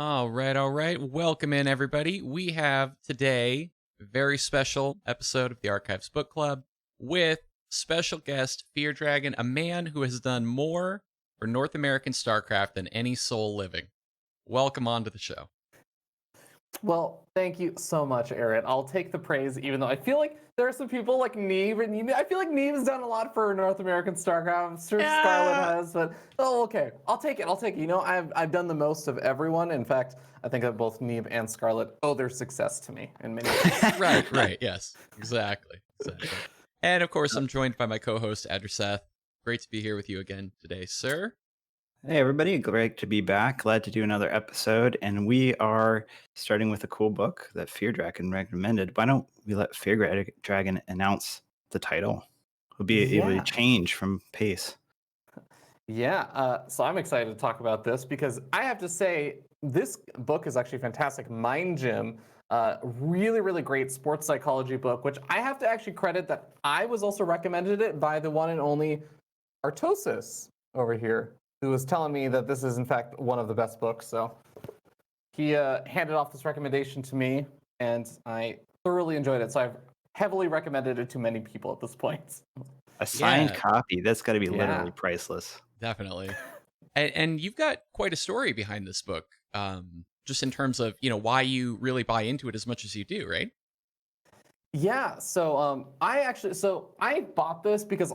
All right, all right. Welcome in, everybody. We have today a very special episode of the Archives Book Club with special guest feardragon, a man who has done more for North American StarCraft than any soul living. Welcome onto the show. Well, thank you so much, Aaron. I'll take the praise, even though I feel like there are some people like Neve, and I feel like Neve has done a lot for North American StarCraft. I'm sure Scarlet Yeah. has, but okay. I'll take it. I'll take it. I've done the most of everyone. In fact, I think that both Neve and Scarlet owe their success to me in many ways. Right. Yes, exactly. And of course, I'm joined by my co-host, Seth. Great to be here with you again today, sir. Hey everybody, great to be back. Glad to do another episode. And we are starting with a cool book that Fear Dragon recommended. Why don't we let Fear Dragon announce the title? It'll be a Yeah. change from pace. Yeah, so I'm excited to talk about this because I have to say this book is actually fantastic. Mind Gym, really, really great sports psychology book, which I have to actually credit that I was also recommended it by the one and only Artosis over here, who was telling me that this is in fact one of the best books. So he handed off this recommendation to me, and I thoroughly enjoyed it. So I've heavily recommended it to many people at this point. A signed Yeah. copy, that's got to be Yeah. literally priceless. Definitely. And you've got quite a story behind this book, just in terms of, why you really buy into it as much as you do, right? Yeah, so I bought this because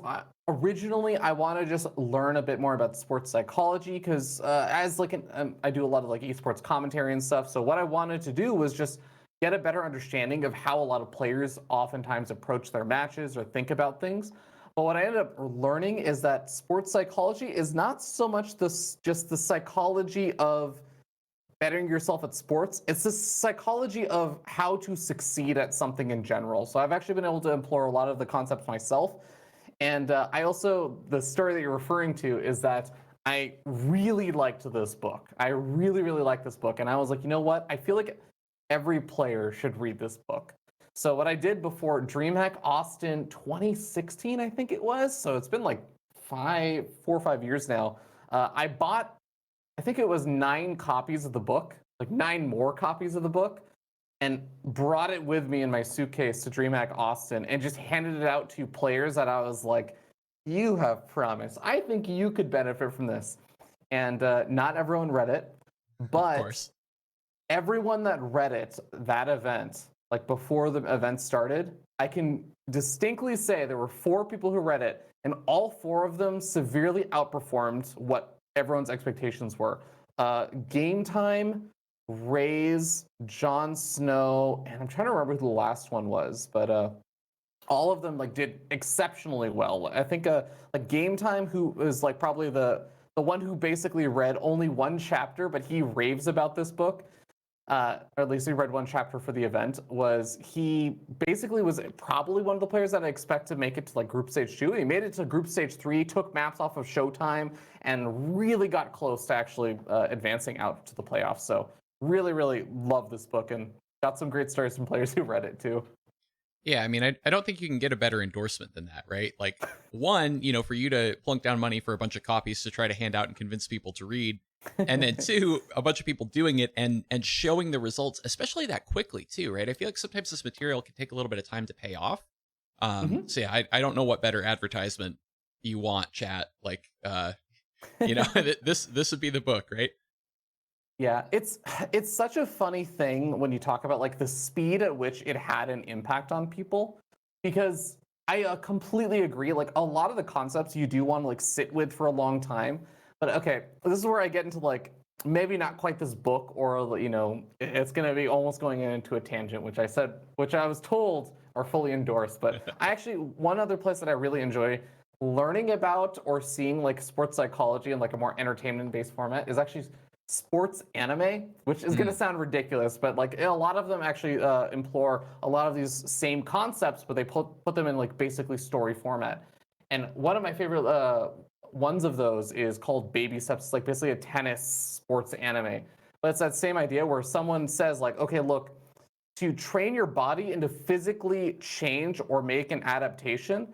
originally I want to just learn a bit more about sports psychology because I do a lot of like esports commentary and stuff. So what I wanted to do was just get a better understanding of how a lot of players oftentimes approach their matches or think about things. But what I ended up learning is that sports psychology is not so much just the psychology of bettering yourself at sports. It's the psychology of how to succeed at something in general. So I've actually been able to employ a lot of the concepts myself. And the story that you're referring to is that I really liked this book. I really, really liked this book. And I was like, you know what? I feel like every player should read this book. So what I did before DreamHack Austin 2016, I think it was. So it's been like 4 or 5 years now. I bought, I think it was 9 copies of the book, like 9 more copies of the book, and brought it with me in my suitcase to DreamHack Austin and just handed it out to players that I was like, you have promise. I think you could benefit from this. And not everyone read it, Of but course. everyone that read it, that event, like before the event started, I can distinctly say there were 4 people who read it, and all 4 of them severely outperformed what everyone's expectations were. Game Time, Rays, Jon Snow, and I'm trying to remember who the last one was, but all of them like did exceptionally well. I think like Game Time, who was like probably the one who basically read only one chapter, but he raves about this book. Or at least he read one chapter for the event. He basically was probably one of the players that I expect to make it to like group stage 2. He made it to group stage 3, took maps off of Showtime, and really got close to actually advancing out to the playoffs. So really, really love this book and got some great stories from players who read it too. Yeah, I mean, I don't think you can get a better endorsement than that, right? Like, one, for you to plunk down money for a bunch of copies to try to hand out and convince people to read, and then 2, a bunch of people doing it and showing the results, especially that quickly too, right? I feel like sometimes this material can take a little bit of time to pay off. Mhm. So yeah, I don't know what better advertisement you want, chat. Like, this would be the book, right? Yeah, it's such a funny thing when you talk about like the speed at which it had an impact on people, because I completely agree. Like a lot of the concepts you do want to like sit with for a long time, but okay, this is where I get into like maybe not quite this book, or it's going to be almost going into a tangent, which I was told are fully endorsed. But I actually, one other place that I really enjoy learning about or seeing like sports psychology in like a more entertainment based format is actually sports anime, which is going to sound ridiculous, but like a lot of them actually implore a lot of these same concepts, but they put them in like basically story format. And one of my favorite ones of those is called Baby Steps. It's like basically a tennis sports anime, but it's that same idea where someone says like, okay, look, to train your body and to physically change or make an adaptation,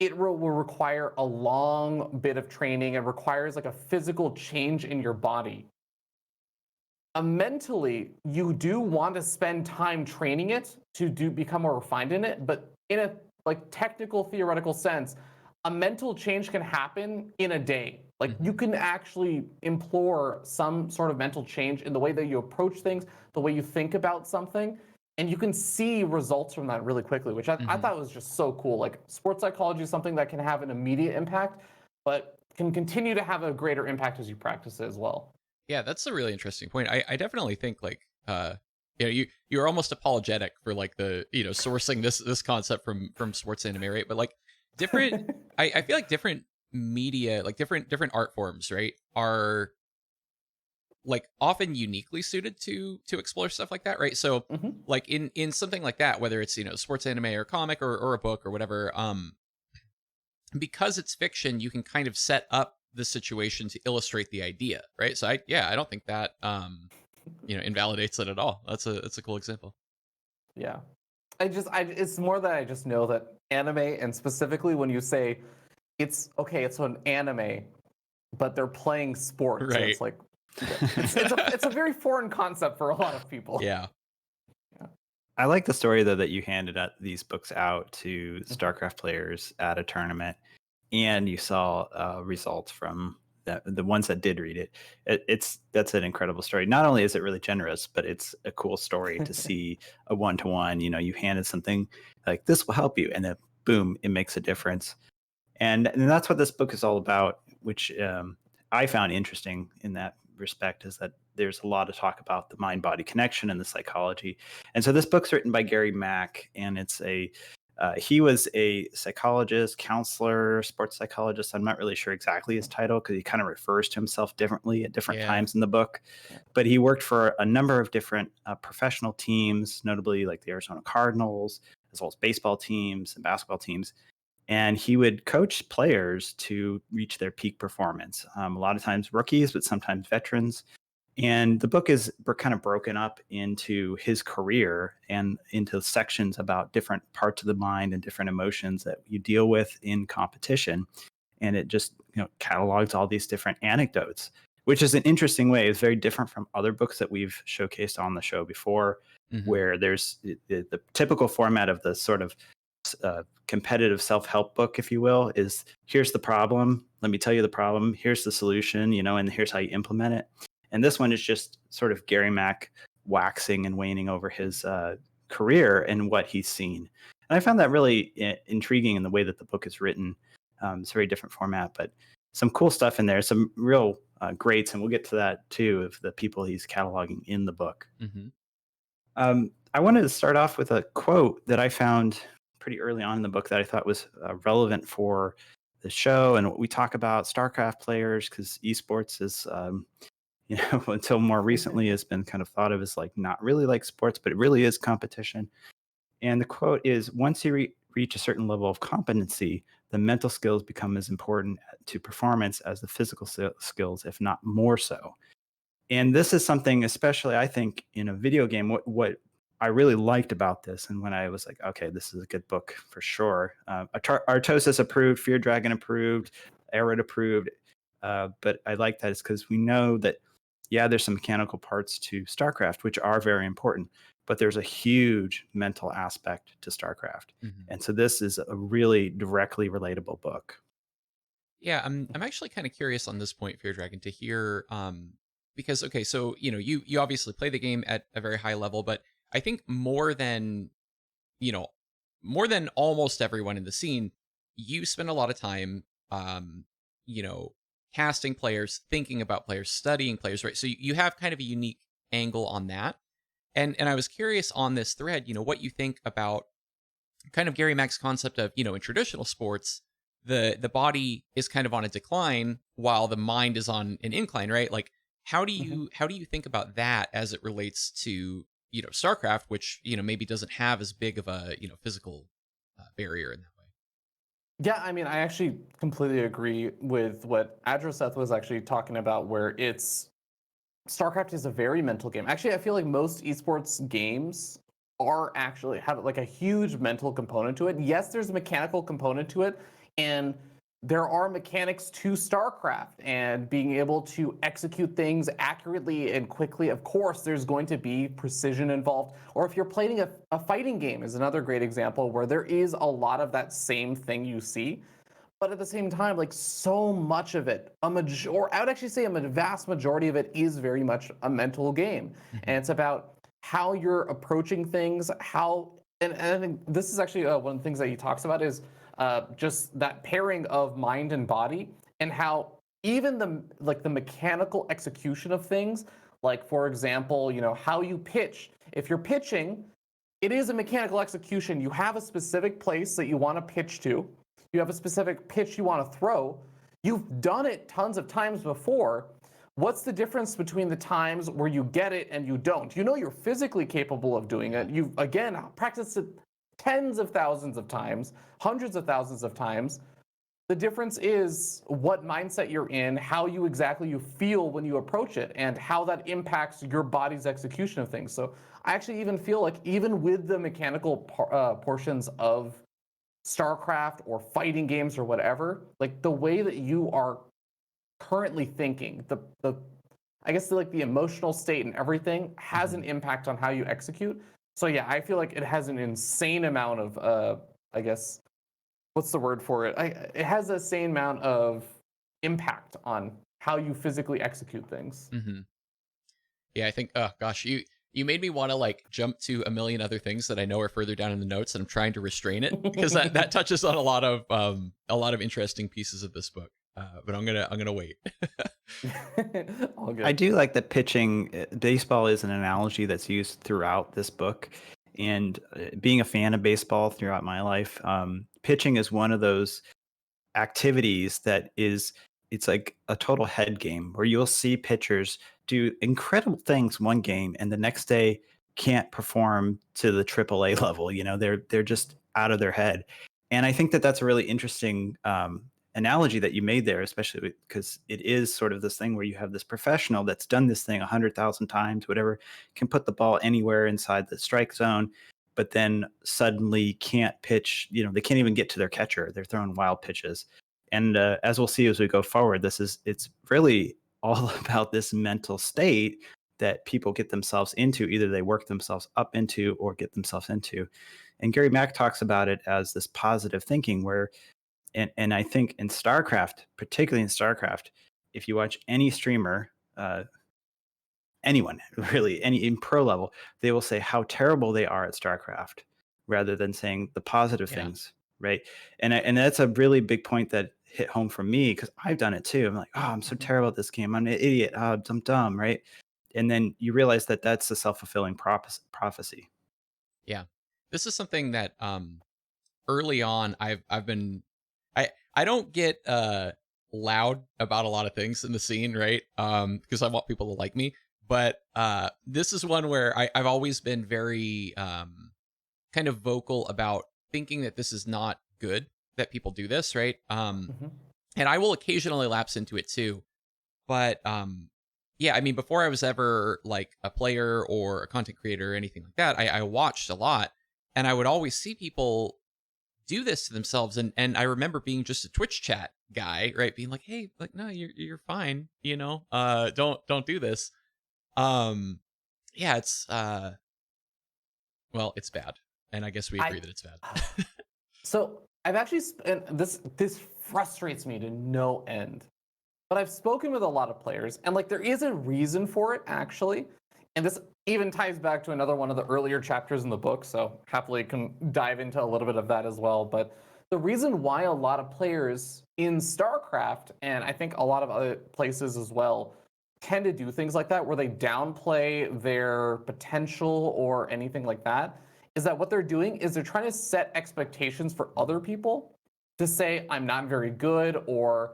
it will require a long bit of training. It requires like a physical change in your body. mentally, you do want to spend time training it to become more refined in it, but in a like technical theoretical sense, a mental change can happen in a day. Like you can actually implore some sort of mental change in the way that you approach things, the way you think about something, and you can see results from that really quickly, which I thought was just so cool. Like sports psychology is something that can have an immediate impact, but can continue to have a greater impact as you practice it as well. Yeah, that's a really interesting point. I definitely think like you're almost apologetic for like the sourcing this concept from sports anime, right? But like different I feel like different media, like different art forms, right, are like often uniquely suited to explore stuff like that, right? So like in something like that, whether it's sports anime or comic or a book or whatever, because it's fiction, you can kind of set up the situation to illustrate the idea, right? So I don't think that invalidates it at all. That's a cool example. Yeah. It's more that I just know that anime, and specifically when you say it's okay, it's an anime, but they're playing sports, and Right. it's like it's a very foreign concept for a lot of people. Yeah. I like the story though that you handed out these books out to StarCraft players at a tournament, and you saw results from the ones that did read it. That's an incredible story. Not only is it really generous, but it's a cool story to see a 1-to-1. You handed something like this will help you, and then boom, it makes a difference. And that's what this book is all about, which I found interesting in that respect, is that there's a lot of talk about the mind-body connection and the psychology. And so this book's written by Gary Mack, and it's he was a psychologist, counselor, sports psychologist. I'm not really sure exactly his title because he kind of refers to himself differently at different times in the book. But he worked for a number of different professional teams, notably like the Arizona Cardinals, as well as baseball teams and basketball teams. And he would coach players to reach their peak performance. A lot of times rookies, but sometimes veterans. And the book is kind of broken up into his career and into sections about different parts of the mind and different emotions that you deal with in competition. And it just catalogs all these different anecdotes, which is an interesting way. It's very different from other books that we've showcased on the show before, where there's the typical format of the sort of competitive self-help book, if you will, is here's the problem, let me tell you the problem, here's the solution, and here's how you implement it. And this one is just sort of Gary Mack waxing and waning over his career and what he's seen. And I found that really intriguing in the way that the book is written. It's a very different format, but some cool stuff in there, some real greats, and we'll get to that too, of the people he's cataloging in the book. I wanted to start off with a quote that I found pretty early on in the book that I thought was relevant for the show and what we talk about StarCraft players, because esports is, until more recently has been kind of thought of as like not really like sports, but it really is competition. And the quote is, once you reach a certain level of competency, the mental skills become as important to performance as the physical skills, if not more so. And this is something, especially I think in a video game, what I really liked about this, and when I was like, okay, this is a good book for sure. Artosis approved, feardragon approved, Arid approved. But I like that is because we know that, yeah, there's some mechanical parts to StarCraft, which are very important, but there's a huge mental aspect to StarCraft. And so this is a really directly relatable book. Yeah, I'm actually kind of curious on this point, feardragon, to hear because okay, so you obviously play the game at a very high level, but I think more than almost everyone in the scene, you spend a lot of time casting players, thinking about players, studying players, right? So you have kind of a unique angle on that. And I was curious on this thread, what you think about kind of Gary Mack's concept of, in traditional sports, the body is kind of on a decline while the mind is on an incline, right? Like how do you think about that as it relates to StarCraft, which maybe doesn't have as big of a physical barrier in that way? Yeah, I mean, I actually completely agree with what Adroseth was actually talking about, where StarCraft is a very mental game. Actually, I feel like most esports games have like a huge mental component to it. Yes, there's a mechanical component to it, and there are mechanics to StarCraft and being able to execute things accurately and quickly. Of course, there's going to be precision involved. Or if you're playing a fighting game is another great example where there is a lot of that same thing you see. But at the same time, like so much of it, I would actually say a vast majority of it is very much a mental game. And it's about how you're approaching things, and I think this is actually one of the things that he talks about is just that pairing of mind and body, and how even the mechanical execution of things, like for example, how you pitch. If you're pitching, it is a mechanical execution. You have a specific place that you want to pitch to. You have a specific pitch you want to throw. You've done it tons of times before. What's the difference between the times where you get it and you don't? You're physically capable of doing it. You've, again, practiced it tens of thousands of times, hundreds of thousands of times. The difference is what mindset you're in, how you feel when you approach it, and how that impacts your body's execution of things. So I actually even feel like even with the mechanical portions of StarCraft or fighting games or whatever, like the way that you are currently thinking, I guess the emotional state and everything has an impact on how you execute. So yeah, I feel like it has an insane amount of I guess, what's the word for it? It has a insane amount of impact on how you physically execute things. Yeah, I think. Oh gosh, you made me want to like jump to a million other things that I know are further down in the notes, and I'm trying to restrain it because that touches on a lot of interesting pieces of this book. But I'm gonna wait. All good. I do like that pitching. Baseball is an analogy that's used throughout this book, and being a fan of baseball throughout my life, pitching is one of those activities that it's like a total head game where you'll see pitchers do incredible things one game and the next day can't perform to the AAA level. They're just out of their head. And I think that that's a really interesting analogy that you made there, especially because it is sort of this thing where you have this professional that's done this thing 100,000 times, whatever, can put the ball anywhere inside the strike zone, but then suddenly can't pitch. They can't even get to their catcher. They're throwing wild pitches. And as we'll see as we go forward, it's really all about this mental state that people get themselves into. Either they work themselves up into or get themselves into. And Gary Mack talks about it as this positive thinking where, and I think in StarCraft, particularly in StarCraft, if you watch any streamer, anyone really, in pro level, they will say how terrible they are at StarCraft rather than saying the positive things, right? And that's a really big point that hit home for me because I've done it too. I'm like, oh, I'm so terrible at this game. I'm an idiot. Oh, I'm dumb, right? And then you realize that that's a self-fulfilling prophecy. Yeah, this is something that early on I've been I don't get loud about a lot of things in the scene, right? Because I want people to like me. But this is one where I've always been very kind of vocal about thinking that this is not good that people do this, right? And I will occasionally lapse into it too. But yeah, I mean, before I was ever like a player or a content creator or anything like that, I watched a lot, and I would always see people do this to themselves. And I remember being just a Twitch chat guy, right? Being like, hey, like, no, you're fine, don't do this. Yeah, it's well, it's bad, and I guess we agree that it's bad. So I've actually this frustrates me to no end, but I've spoken with a lot of players, and like there is a reason for it actually, and this even ties back to another one of the earlier chapters in the book, so happily can dive into a little bit of that as well. But the reason why a lot of players in StarCraft, and I think a lot of other places as well, tend to do things like that where they downplay their potential or anything like that, is that what they're doing is they're trying to set expectations for other people to say, I'm not very good, or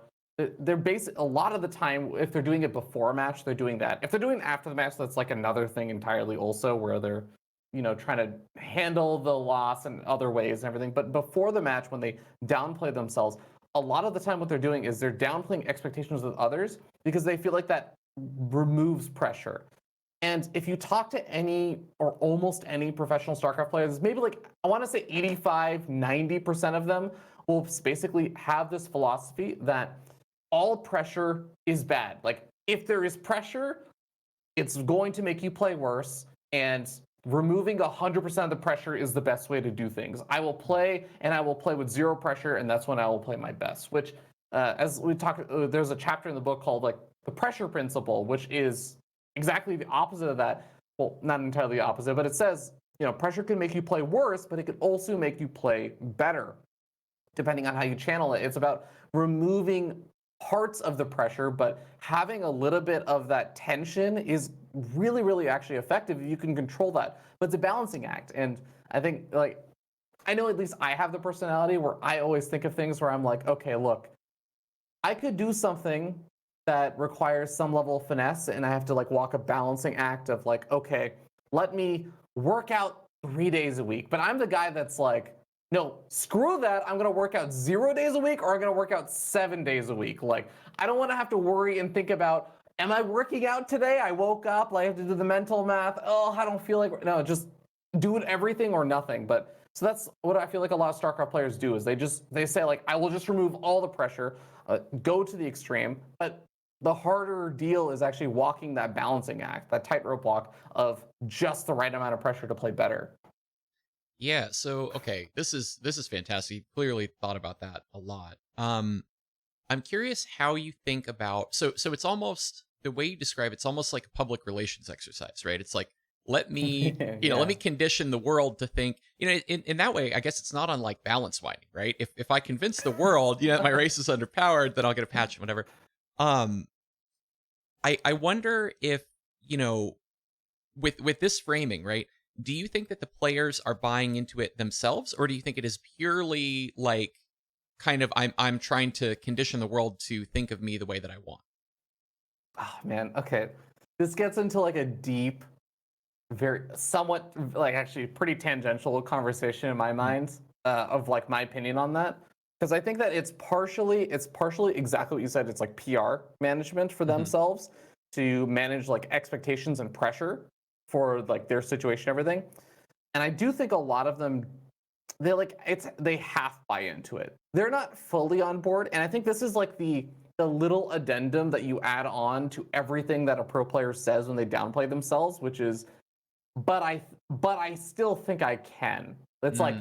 they're a lot of the time, if they're doing it before a match, they're doing that. If they're doing it after the match, that's like another thing entirely also, where they're, trying to handle the loss in other ways and everything. But before the match, when they downplay themselves, a lot of the time what they're doing is they're downplaying expectations with others because they feel like that removes pressure. And if you talk to any or almost any professional StarCraft players, maybe like, I want to say 85, 90% of them will basically have this philosophy that all pressure is bad. Like, if there is pressure, it's going to make you play worse, and removing 100% of the pressure is the best way to do things. I will play, and I will play with zero pressure, and that's when I will play my best. Which, as we talk, there's a chapter in the book called like the pressure principle, which is exactly the opposite of that. Well, not entirely the opposite, but it says, pressure can make you play worse, but it can also make you play better, depending on how you channel it. It's about removing parts of the pressure, but having a little bit of that tension is really, really actually effective if you can control that. But it's a balancing act. And I think, like, I know at least I have the personality where I always think of things where I'm like, okay, look, I could do something that requires some level of finesse, and I have to like walk a balancing act of like, okay, let me work out 3 days a week. But I'm the guy that's like, no, screw that. I'm going to work out 0 days a week, or I'm going to work out 7 days a week. Like, I don't want to have to worry and think about, am I working out today? I woke up, like, I have to do the mental math. Oh, I don't feel like, no, just do it, everything or nothing. But so that's what I feel like a lot of StarCraft players do, is they say like, I will just remove all the pressure, go to the extreme. But the harder deal is actually walking that balancing act, that tightrope walk of just the right amount of pressure to play better. Yeah, so okay, this is fantastic. You clearly thought about that a lot. I'm curious how you think about, so it's almost, the way you describe it's almost like a public relations exercise, right? It's like, let me let me condition the world to think, in that way. I guess it's not unlike balance winding, right? If I convince the world that my race is underpowered, then I'll get a patch and whatever. I wonder if, with this framing, right? Do you think that the players are buying into it themselves, or do you think it is purely like, kind of, I'm trying to condition the world to think of me the way that I want? Oh man, okay. This gets into like a deep, very somewhat like actually pretty tangential conversation in my mind, of like my opinion on that. Because I think that it's partially exactly what you said. It's like PR management for themselves to manage like expectations and pressure for like their situation, everything. And I do think a lot of them, they half buy into it. They're not fully on board. And I think this is like the little addendum that you add on to everything that a pro player says when they downplay themselves, which is, but I still think I can. It's like,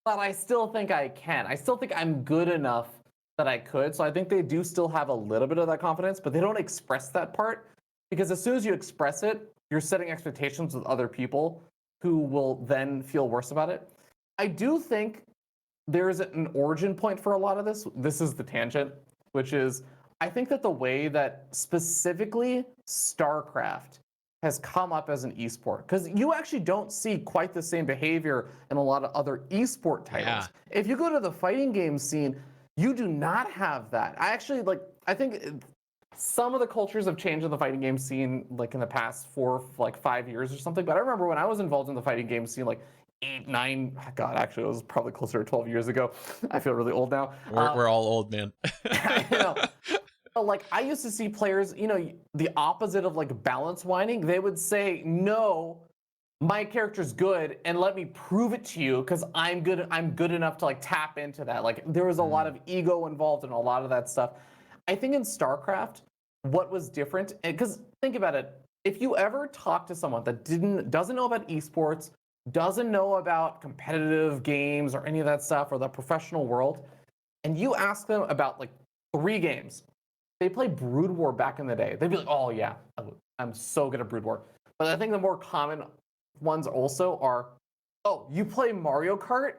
but I still think I can. I still think I'm good enough that I could. So I think they do still have a little bit of that confidence, but they don't express that part, because as soon as you express it, you're setting expectations with other people who will then feel worse about it. I do think there is an origin point for a lot of this. This is the tangent, which is, I think that the way that specifically StarCraft has come up as an esport, because you actually don't see quite the same behavior in a lot of other esport titles. If you go to the fighting game scene, you do not have that. I think some of the cultures have changed in the fighting game scene, like in the past 5 years or something. But I remember when I was involved in the fighting game scene, like 8, 9, God, actually, it was probably closer to 12 years ago. I feel really old now. We're all old, man. I know. Like, I used to see players, the opposite of like balance winding. They would say, no, my character's good, and let me prove it to you, because I'm good enough to like tap into that. Like, there was a lot of ego involved in a lot of that stuff. I think in StarCraft, what was different, because think about it, if you ever talk to someone that doesn't know about esports, doesn't know about competitive games or any of that stuff, or the professional world, and you ask them about like 3 games, they played Brood War back in the day, they'd be like, oh yeah, I'm so good at Brood War. But I think the more common ones also are, oh, you play Mario Kart?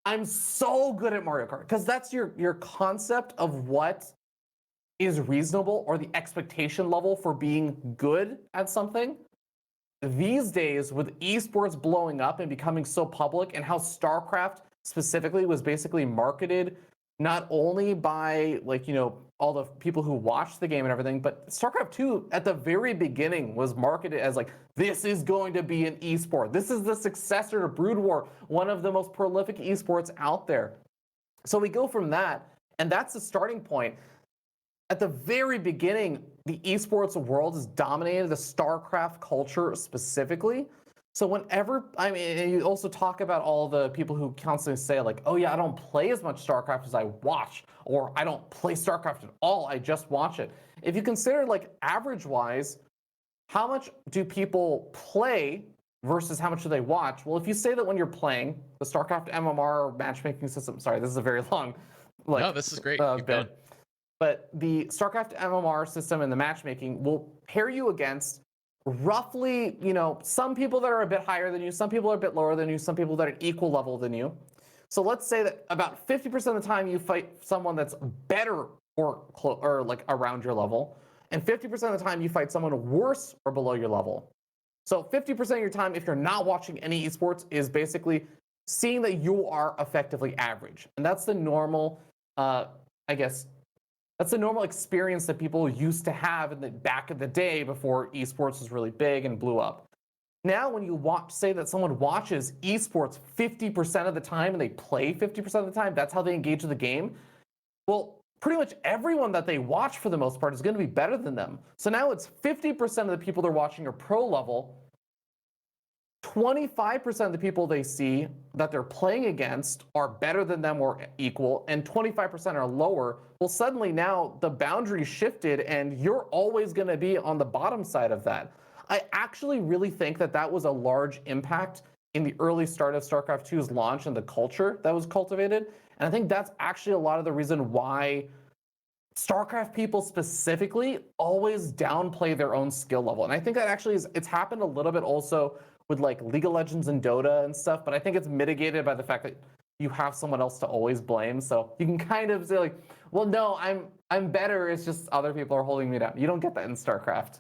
I'm so good at Mario Kart. Because that's your concept of what is reasonable, or the expectation level for being good at something. These days, with esports blowing up and becoming so public, and how StarCraft specifically was basically marketed not only by all the people who watched the game and everything, but StarCraft 2 at the very beginning was marketed as like, this is going to be an esport. This is the successor to Brood War, one of the most prolific esports out there. So we go from that, and that's the starting point. At the very beginning, the esports world has dominated the StarCraft culture specifically. So whenever, I mean, and you also talk about all the people who constantly say like, oh yeah, I don't play as much StarCraft as I watch, or I don't play StarCraft at all, I just watch it. If you consider like average wise, how much do people play versus how much do they watch? Well, if you say that when you're playing the StarCraft MMR matchmaking system, sorry, this is a very long No, like this is great. Keep going. bit, but the StarCraft MMR system and the matchmaking will pair you against roughly, some people that are a bit higher than you, some people are a bit lower than you, some people that are equal level than you. So let's say that about 50% of the time you fight someone that's better or like around your level, and 50% of the time you fight someone worse or below your level. So 50% of your time, if you're not watching any esports, is basically seeing that you are effectively average. And that's the normal, I guess, that's the normal experience that people used to have in the back of the day before esports was really big and blew up. Now, when you say that someone watches esports 50% of the time and they play 50% of the time, that's how they engage with the game. Well, pretty much everyone that they watch for the most part is going to be better than them. So now it's 50% of the people they're watching are pro level. 25% of the people they see that they're playing against are better than them or equal, and 25% are lower. Well, suddenly now the boundary shifted, and you're always going to be on the bottom side of that. I actually really think that that was a large impact in the early start of StarCraft 2's launch and the culture that was cultivated. And I think that's actually a lot of the reason why StarCraft people specifically always downplay their own skill level. And I think that actually it's happened a little bit also with like League of Legends and Dota and stuff, but I think it's mitigated by the fact that you have someone else to always blame. So you can kind of say like, well, no, I'm better. It's just other people are holding me down. You don't get that in StarCraft.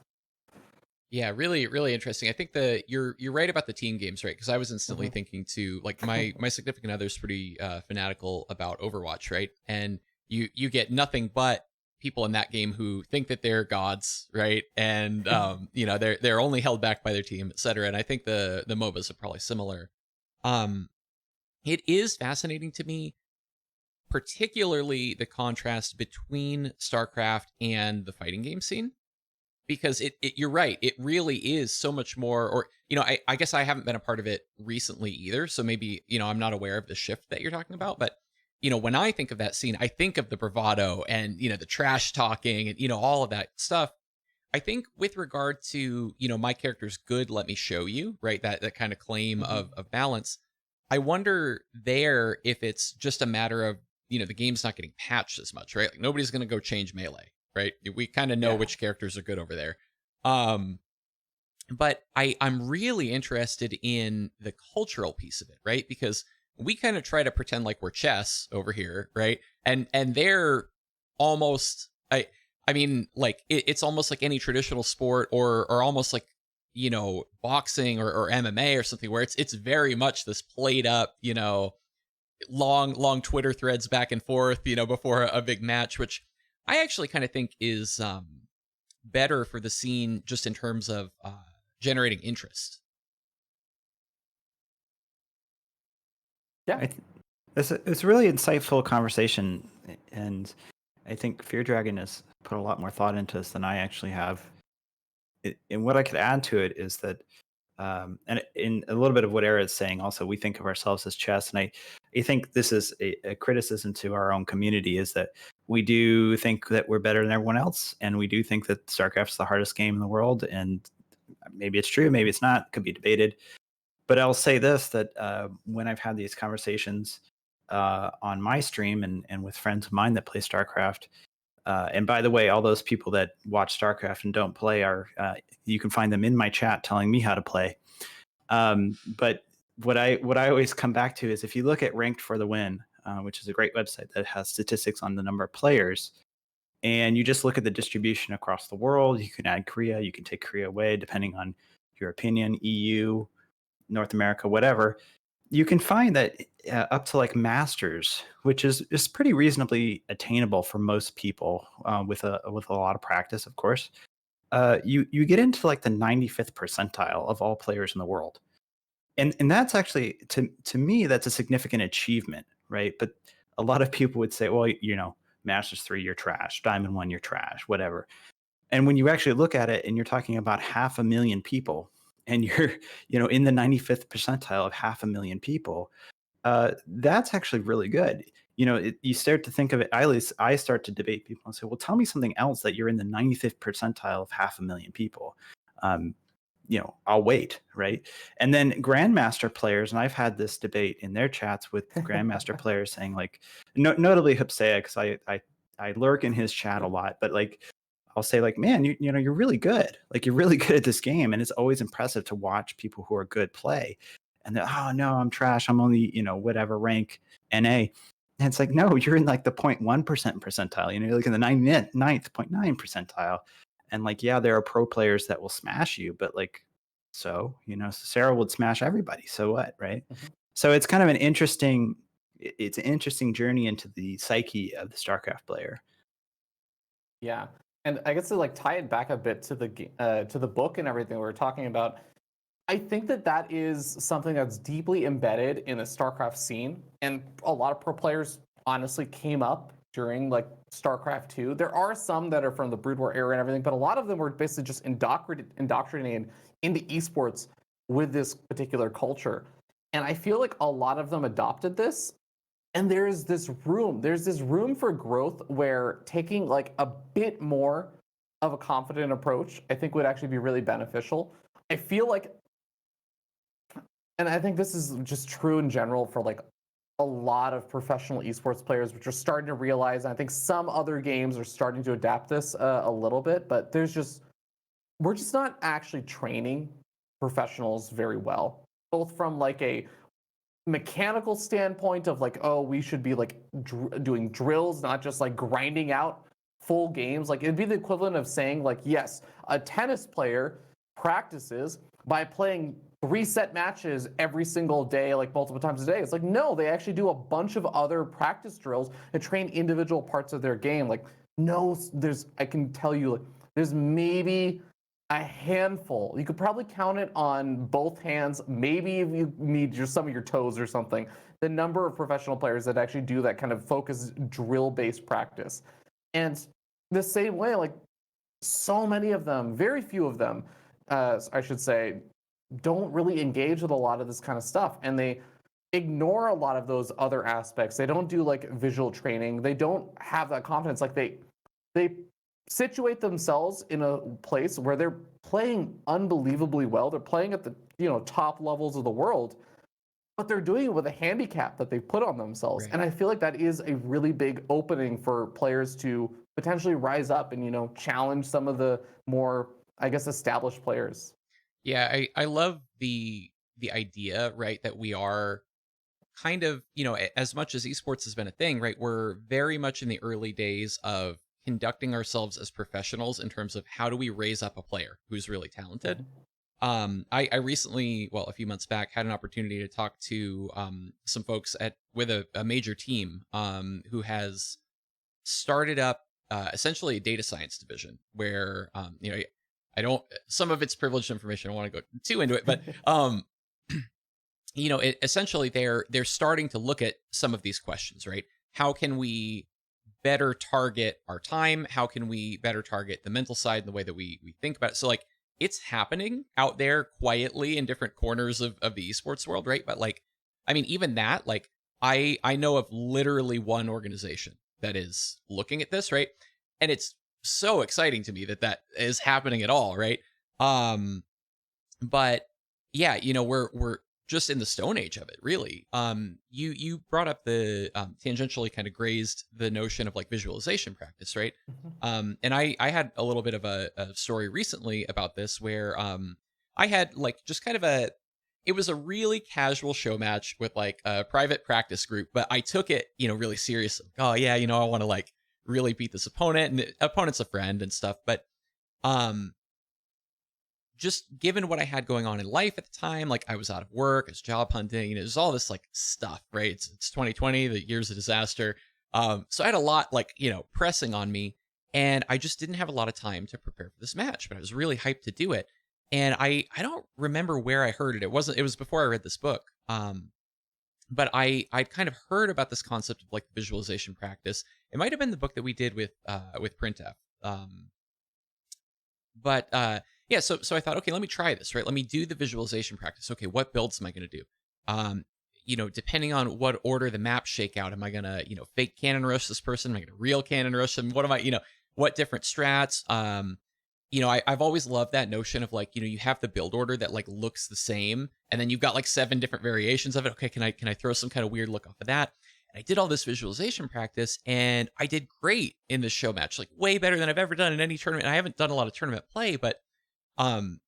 Yeah, really, really interesting. I think you're right about the team games, right? Because I was instantly thinking to like my significant other's pretty fanatical about Overwatch, right? And you get nothing but people in that game who think that they're gods, right? And they're only held back by their team, et cetera. And I think the MOBAs are probably similar. It is fascinating to me, particularly the contrast between StarCraft and the fighting game scene, because you're right, it really is so much more. Or I guess I haven't been a part of it recently either, so maybe I'm not aware of the shift that you're talking about. But when I think of that scene, I think of the bravado and the trash talking and all of that stuff. I think with regard to my character's good, let me show you, right, that kind of claim of balance. I wonder there if it's just a matter of the game's not getting patched as much, right? Like nobody's going to go change melee, right? We kind of know which characters are good over there. But I'm really interested in the cultural piece of it, right? Because we kind of try to pretend like we're chess over here, right? And they're almost I mean, like it's almost like any traditional sport or almost like boxing or MMA or something where it's very much this played up, long Twitter threads back and forth, before a big match, which I actually kind of think is better for the scene just in terms of generating interest. Yeah. It's a really insightful conversation, and I think Fear Dragon has put a lot more thought into this than I actually have. And what I could add to it is that, and in a little bit of what Era is saying, also we think of ourselves as chess, and I think this is a criticism to our own community, is that we do think that we're better than everyone else, and we do think that StarCraft's the hardest game in the world, and maybe it's true, maybe it's not, could be debated. But I'll say this, that when I've had these conversations on my stream and with friends of mine that play StarCraft, and by the way, all those people that watch StarCraft and don't play are, you can find them in my chat telling me how to play. But what I always come back to is if you look at Ranked for the Win, which is a great website that has statistics on the number of players, and you just look at the distribution across the world, you can add Korea, you can take Korea away depending on your opinion, EU, North America, whatever, you can find that up to like Masters, which is pretty reasonably attainable for most people with a lot of practice, of course. You get into like the 95th percentile of all players in the world, and that's actually to me that's a significant achievement, right? But a lot of people would say, well, Masters 3, you're trash. Diamond 1, you're trash. Whatever. And when you actually look at it, and you're talking about 500,000 people, and you're, in the 95th percentile of 500,000 people, that's actually really good. You start to think of it, at least I start to debate people and say, well, tell me something else that you're in the 95th percentile of 500,000 people. Um, I'll wait, right? And then grandmaster players, and I've had this debate in their chats with grandmaster players saying, like, notably Hipsea, because I lurk in his chat a lot, but like I'll say, like, man, you're really good. Like, you're really good at this game, and it's always impressive to watch people who are good play. And they're, oh no, I'm trash. I'm only whatever rank NA. And it's like, no, you're in like the 0.1% percentile. You're like in the 99th 0.9 percentile. And like, yeah, there are pro players that will smash you, but like, so Sarah would smash everybody. So what, right? Mhm. So it's kind of it's an interesting journey into the psyche of the StarCraft player. Yeah, and I guess to like tie it back a bit to the book and everything we were talking about, I think that is something that's deeply embedded in the StarCraft scene, and a lot of pro players honestly came up during like StarCraft 2. There are some that are from the Brood War era and everything, but a lot of them were basically just indoctrinated into esports with this particular culture. And I feel like a lot of them adopted this, and there's this room for growth where taking like a bit more of a confident approach, I think would actually be really beneficial. I feel like, and I think this is just true in general for like a lot of professional esports players, which are starting to realize, and I think some other games are starting to adapt this a little bit, but we're just not actually training professionals very well, both from like a mechanical standpoint of like, oh, we should be like doing drills, not just like grinding out full games. Like, it'd be the equivalent of saying like, yes, a tennis player practices by playing 3-set matches every single day, like multiple times a day. It's like, no, they actually do a bunch of other practice drills and train individual parts of their game. Like, no, I can tell you, like, there's maybe a handful. You could probably count it on both hands. Maybe if you need just some of your toes or something. The number of professional players that actually do that kind of focused drill-based practice. And the same way, like, so many of them, very few of them, I should say, don't really engage with a lot of this kind of stuff. And they ignore a lot of those other aspects. They don't do like visual training. They don't have that confidence. Like they situate themselves in a place where they're playing unbelievably well. They're playing at the top levels of the world, but they're doing it with a handicap that they put on themselves. Right. And I feel like that is a really big opening for players to potentially rise up and challenge some of the more, I guess, established players. Yeah, I love the idea, right, that we are kind of, as much as esports has been a thing, right, we're very much in the early days of conducting ourselves as professionals in terms of how do we raise up a player who's really talented. I recently, well, a few months back, had an opportunity to talk to some folks with a major team who has started up essentially a data science division where I don't, some of it's privileged information. I don't want to go too into it, but essentially they're starting to look at some of these questions, right? How can we better target our time? How can we better target the mental side and the way that we think about it? So like, it's happening out there quietly in different corners of the esports world, right? But like, I mean, even that, like, I know of literally one organization that is looking at this, right? And it's so exciting to me that is happening at all, right? But yeah, we're just in the stone age of it, really. You brought up the tangentially kind of grazed the notion of like visualization practice, right? And I had a little bit of a story recently about this where I had like just kind of it was a really casual show match with like a private practice group, but I took it, really seriously. Oh yeah, I want to like really beat this opponent, and the opponent's a friend and stuff. But just given what I had going on in life at the time, like I was out of work, I was job hunting, there's all this like stuff, right? It's 2020, the year's of disaster. So I had a lot like, pressing on me, and I just didn't have a lot of time to prepare for this match, but I was really hyped to do it. And I don't remember where I heard it. It was before I read this book. But I'd kind of heard about this concept of like visualization practice. It might have been the book that we did with Printf. But Yeah, so I thought, okay, let me try this, right? Let me do the visualization practice. Okay, what builds am I going to do? Um, depending on what order the maps shake out, am I going to, fake cannon rush this person? Am I going to real cannon rush them? What am I, what different strats? I've always loved that notion of like, you have the build order that like looks the same, and then you've got like 7 different variations of it. Okay, can I throw some kind of weird look off of that? And I did all this visualization practice, and I did great in this show match, like way better than I've ever done in any tournament. And I haven't done a lot of tournament play, but um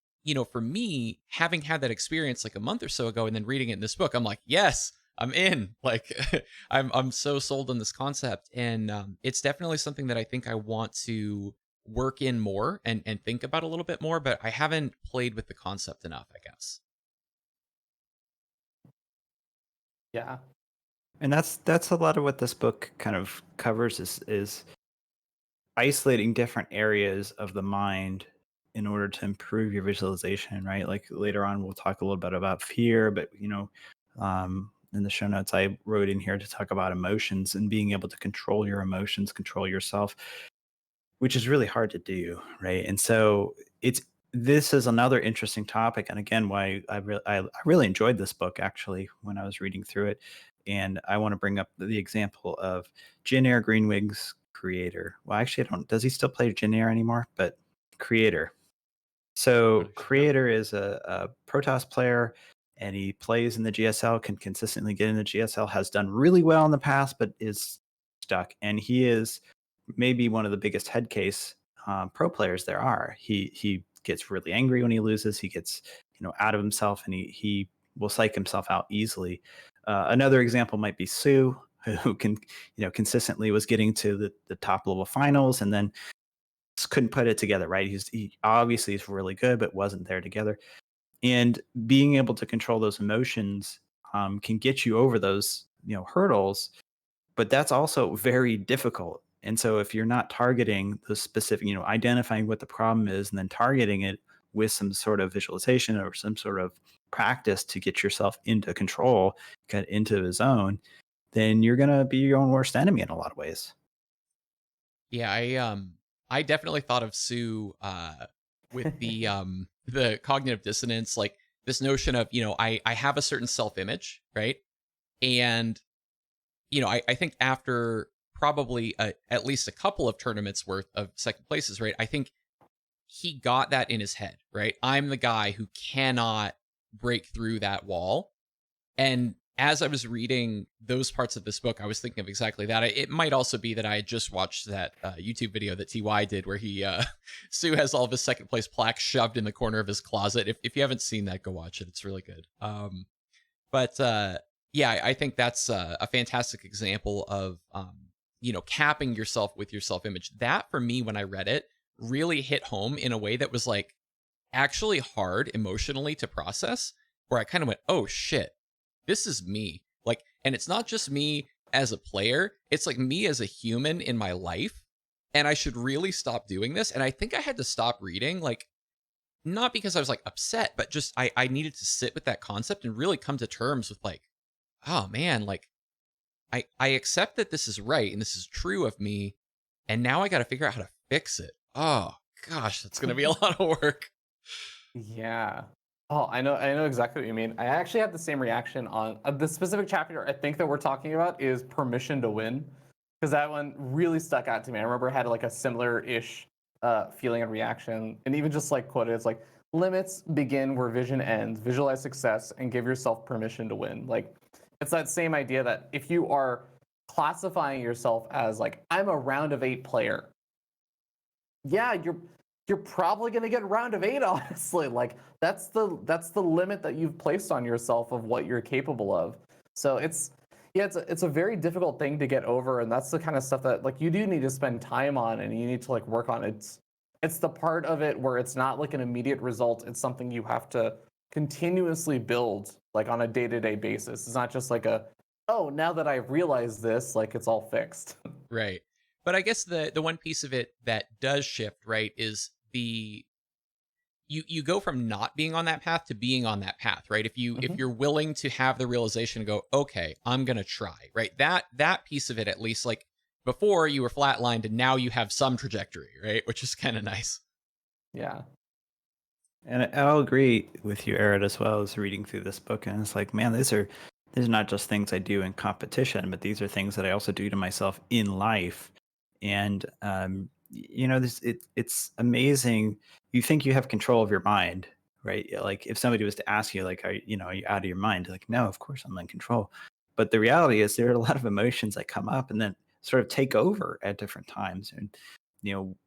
for me, having had that experience like a month or so ago and then reading it in this book, I'm like, yes, I'm in. Like I'm so sold on this concept, and it's definitely something that I think I want to work in more and think about a little bit more, but I haven't played with the concept enough, I guess. Yeah. And that's a lot of what this book kind of covers is isolating different areas of the mind in order to improve your visualization, right? Like later on, we'll talk a little bit about fear, but in the show notes, I wrote in here to talk about emotions and being able to control your emotions, control yourself, which is really hard to do, right? And so this is another interesting topic, and again, why I really enjoyed this book actually when I was reading through it, and I want to bring up the example of Jyn Air Greenwing's creator. Well, actually, I don't. Does he still play Jyn Air anymore? But creator. So Not sure. creator is a Protoss player, and he plays in the GSL, can consistently get in the GSL, has done really well in the past, but is stuck. And he is maybe one of the biggest head case pro players there are. He gets really angry when he loses. He gets out of himself, and he will psych himself out easily. Another example might be Sue, who can consistently was getting to the top level finals, and then just couldn't put it together. Right? He obviously is really good, but wasn't there together. And being able to control those emotions can get you over those hurdles, but that's also very difficult. And so if you're not targeting the specific, identifying what the problem is and then targeting it with some sort of visualization or some sort of practice to get yourself into control, get into the zone, then you're going to be your own worst enemy in a lot of ways. Yeah, I definitely thought of Sue with the cognitive dissonance, like this notion of, I have a certain self-image, right? And I think after probably at least a couple of tournaments worth of second places, right? I think he got that in his head, right? I'm the guy who cannot break through that wall. And as I was reading those parts of this book, I was thinking of exactly that. It might also be that I had just watched that YouTube video that TY did where he, Sue has all of his second place plaques shoved in the corner of his closet. If you haven't seen that, go watch it. It's really good. But yeah, I think that's a fantastic example of, capping yourself with your self-image. That for me, when I read it, really hit home in a way that was like actually hard emotionally to process, where I kind of went, oh shit, this is me. Like, and it's not just me as a player, it's like me as a human in my life. And I should really stop doing this. And I think I had to stop reading, like, not because I was like upset, but just I needed to sit with that concept and really come to terms with like, oh man, like I accept that this is right and this is true of me. And now I got to figure out how to fix it. Oh gosh, that's going to be a lot of work. Yeah. Oh, I know exactly what you mean. I actually had the same reaction on the specific chapter I think that we're talking about is Permission to Win, because that one really stuck out to me. I remember I had like a similar-ish feeling and reaction, and even just like quoted, it's like, limits begin where vision ends, visualize success, and give yourself permission to win. Like, it's that same idea that if you are classifying yourself as like, I'm a round of 8 player, yeah, you're probably going to get round of 8, honestly. Like that's the limit that you've placed on yourself of what you're capable of. So it's a very difficult thing to get over, and that's the kind of stuff that like you do need to spend time on and you need to like work on. It's the part of it where it's not like an immediate result. It's something you have to continuously build like on a day-to-day basis. It's not just like oh, now that I've realized this, like it's all fixed. Right. But I guess the one piece of it that does shift, right, is you go from not being on that path to being on that path, right? If you're willing to have the realization and go, okay, I'm gonna try, right? That piece of it, at least, like before you were flatlined and now you have some trajectory, right? Which is kind of nice. Yeah. And I'll agree with you, Eric, as well as reading through this book. And it's like, man, these are not just things I do in competition, but these are things that I also do to myself in life. And it's amazing. You think you have control of your mind, right? Like if somebody was to ask you, like, are you out of your mind? Like, no, of course I'm in control. But the reality is there are a lot of emotions that come up and then sort of take over at different times. And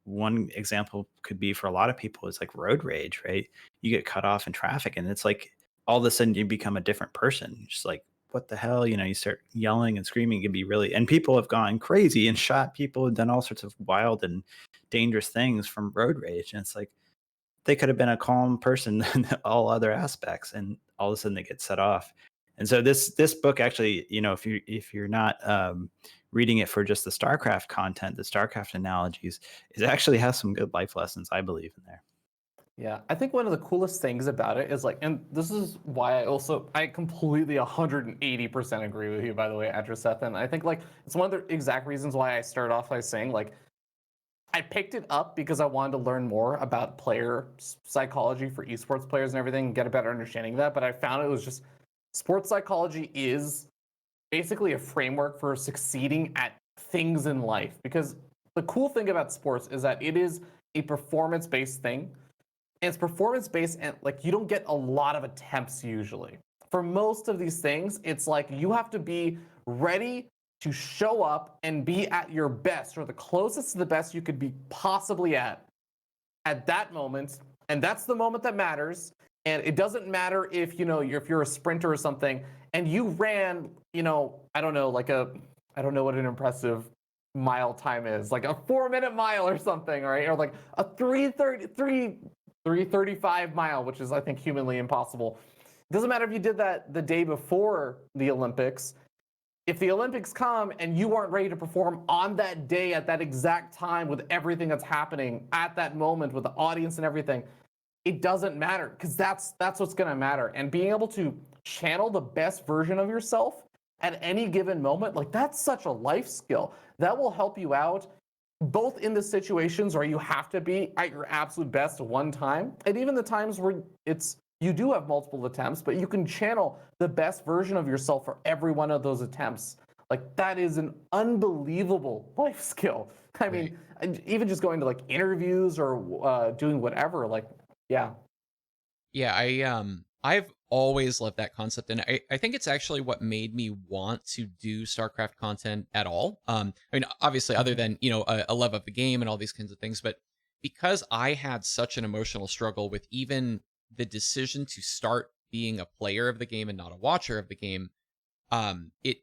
one example could be for a lot of people is like road rage, right? You get cut off in traffic and it's like all of a sudden you become a different person. You're just like, what the hell? You start yelling and screaming. It can be really, and people have gone crazy and shot people and done all sorts of wild and dangerous things from road rage. And it's like they could have been a calm person in all other aspects, and all of a sudden they get set off. And so this book actually, if you're not reading it for just the StarCraft content, the StarCraft analogies, it actually has some good life lessons, I believe, in there. Yeah, I think one of the coolest things about it is like, and this is why I completely 180% agree with you, by the way, Andrew Seth. And I think like it's one of the exact reasons why I started off by saying like I picked it up because I wanted to learn more about player psychology for esports players and everything and get a better understanding of that. But I found it was just sports psychology is basically a framework for succeeding at things in life. Because the cool thing about sports is that it is a performance-based thing. And it's performance-based and like you don't get a lot of attempts usually. For most of these things, it's like you have to be ready to show up and be at your best or the closest to the best you could be possibly at that moment, and that's the moment that matters. And it doesn't matter if you're a sprinter or something and you ran I don't know I don't know what an impressive mile time is, like a 4-minute mile or something, right? Or like a 335 mile, which is I think humanly impossible. It doesn't matter if you did that the day before the Olympics. If the Olympics come and you aren't ready to perform on that day at that exact time with everything that's happening at that moment with the audience and everything, it doesn't matter because that's what's going to matter. And being able to channel the best version of yourself at any given moment, like that's such a life skill that will help you out both in the situations where you have to be at your absolute best one time and even the times where you do have multiple attempts, but you can channel the best version of yourself for every one of those attempts. Like that is an unbelievable life skill. I mean, even just going to like interviews or doing whatever, like, yeah. Yeah, I've always loved that concept, and I think it's actually what made me want to do StarCraft content at all. I mean, obviously, other than a love of the game and all these kinds of things, but because I had such an emotional struggle with even the decision to start being a player of the game and not a watcher of the game, it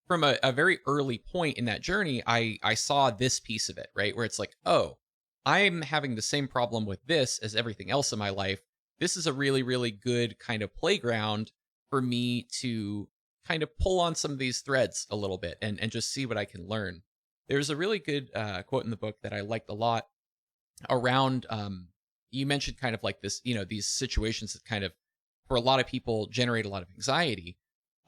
from a very early point in that journey, I saw this piece of it, right? Where it's like, oh, I'm having the same problem with this as everything else in my life. This is a really, really good kind of playground for me to kind of pull on some of these threads a little bit and just see what I can learn. There's a really good quote in the book that I liked a lot around you mentioned kind of like this, these situations that kind of for a lot of people generate a lot of anxiety.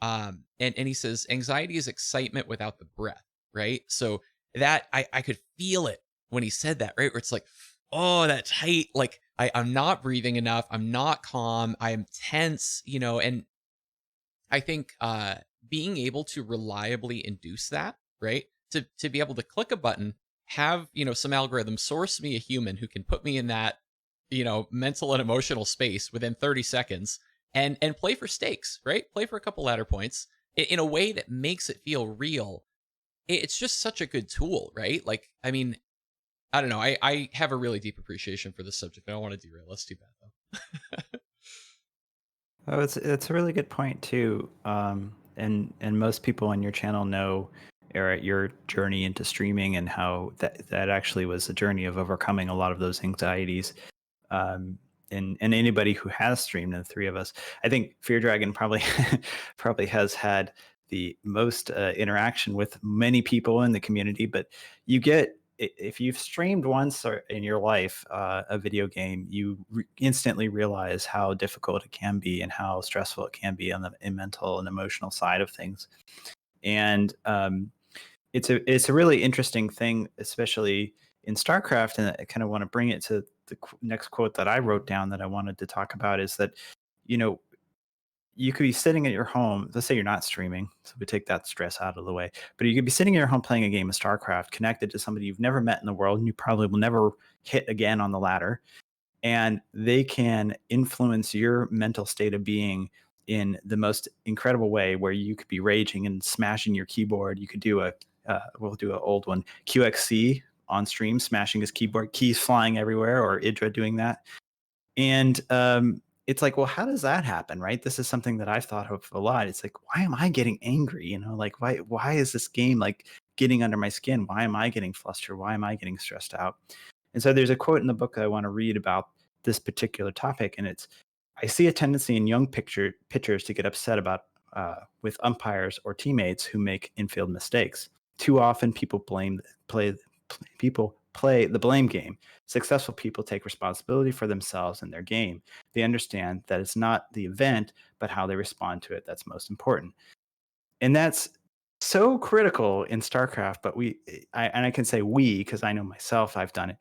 And he says anxiety is excitement without the breath, right? So that I could feel it when he said that, right? Where it's like, oh, that tight, like I'm not breathing enough, I'm not calm, I'm tense, and I think being able to reliably induce that, right? To be able to click a button, have, some algorithm source me a human who can put me in that, mental and emotional space within 30 seconds and play for stakes, right? Play for a couple ladder points in a way that makes it feel real. It's just such a good tool, right? Like, I mean, I don't know. I have a really deep appreciation for this subject. I don't want to derail us too bad though. Oh, it's a really good point too. And most people on your channel know, Eric, your journey into streaming and how that actually was a journey of overcoming a lot of those anxieties. And anybody who has streamed, the three of us, I think Fear Dragon probably probably has had the most interaction with many people in the community. But you get if you've streamed once or in your life a video game, you instantly realize how difficult it can be and how stressful it can be on the mental and emotional side of things. And it's a really interesting thing, especially in StarCraft, and I kind of want to bring it to next quote that I wrote down that I wanted to talk about is that, you know, you could be sitting at your home. Let's say you're not streaming, so we take that stress out of the way. But you could be sitting in your home playing a game of StarCraft, connected to somebody you've never met in the world, and you probably will never hit again on the ladder. And they can influence your mental state of being in the most incredible way, where you could be raging and smashing your keyboard. You could do we'll do an old one, QXC on stream, smashing his keyboard, keys flying everywhere, or Idra doing that. And it's like, well, how does that happen, right? This is something that I've thought of a lot. It's like, why am I getting angry? Like why is this game like getting under my skin? Why am I getting flustered? Why am I getting stressed out? And so there's a quote in the book that I want to read about this particular topic, and it's, I see a tendency in young pitchers to get upset about with umpires or teammates who make infield mistakes. Too often, people play the blame game. Successful people take responsibility for themselves and their game. They understand that it's not the event, but how they respond to it that's most important. And that's so critical in StarCraft. But I can say we, because I know myself, I've done it.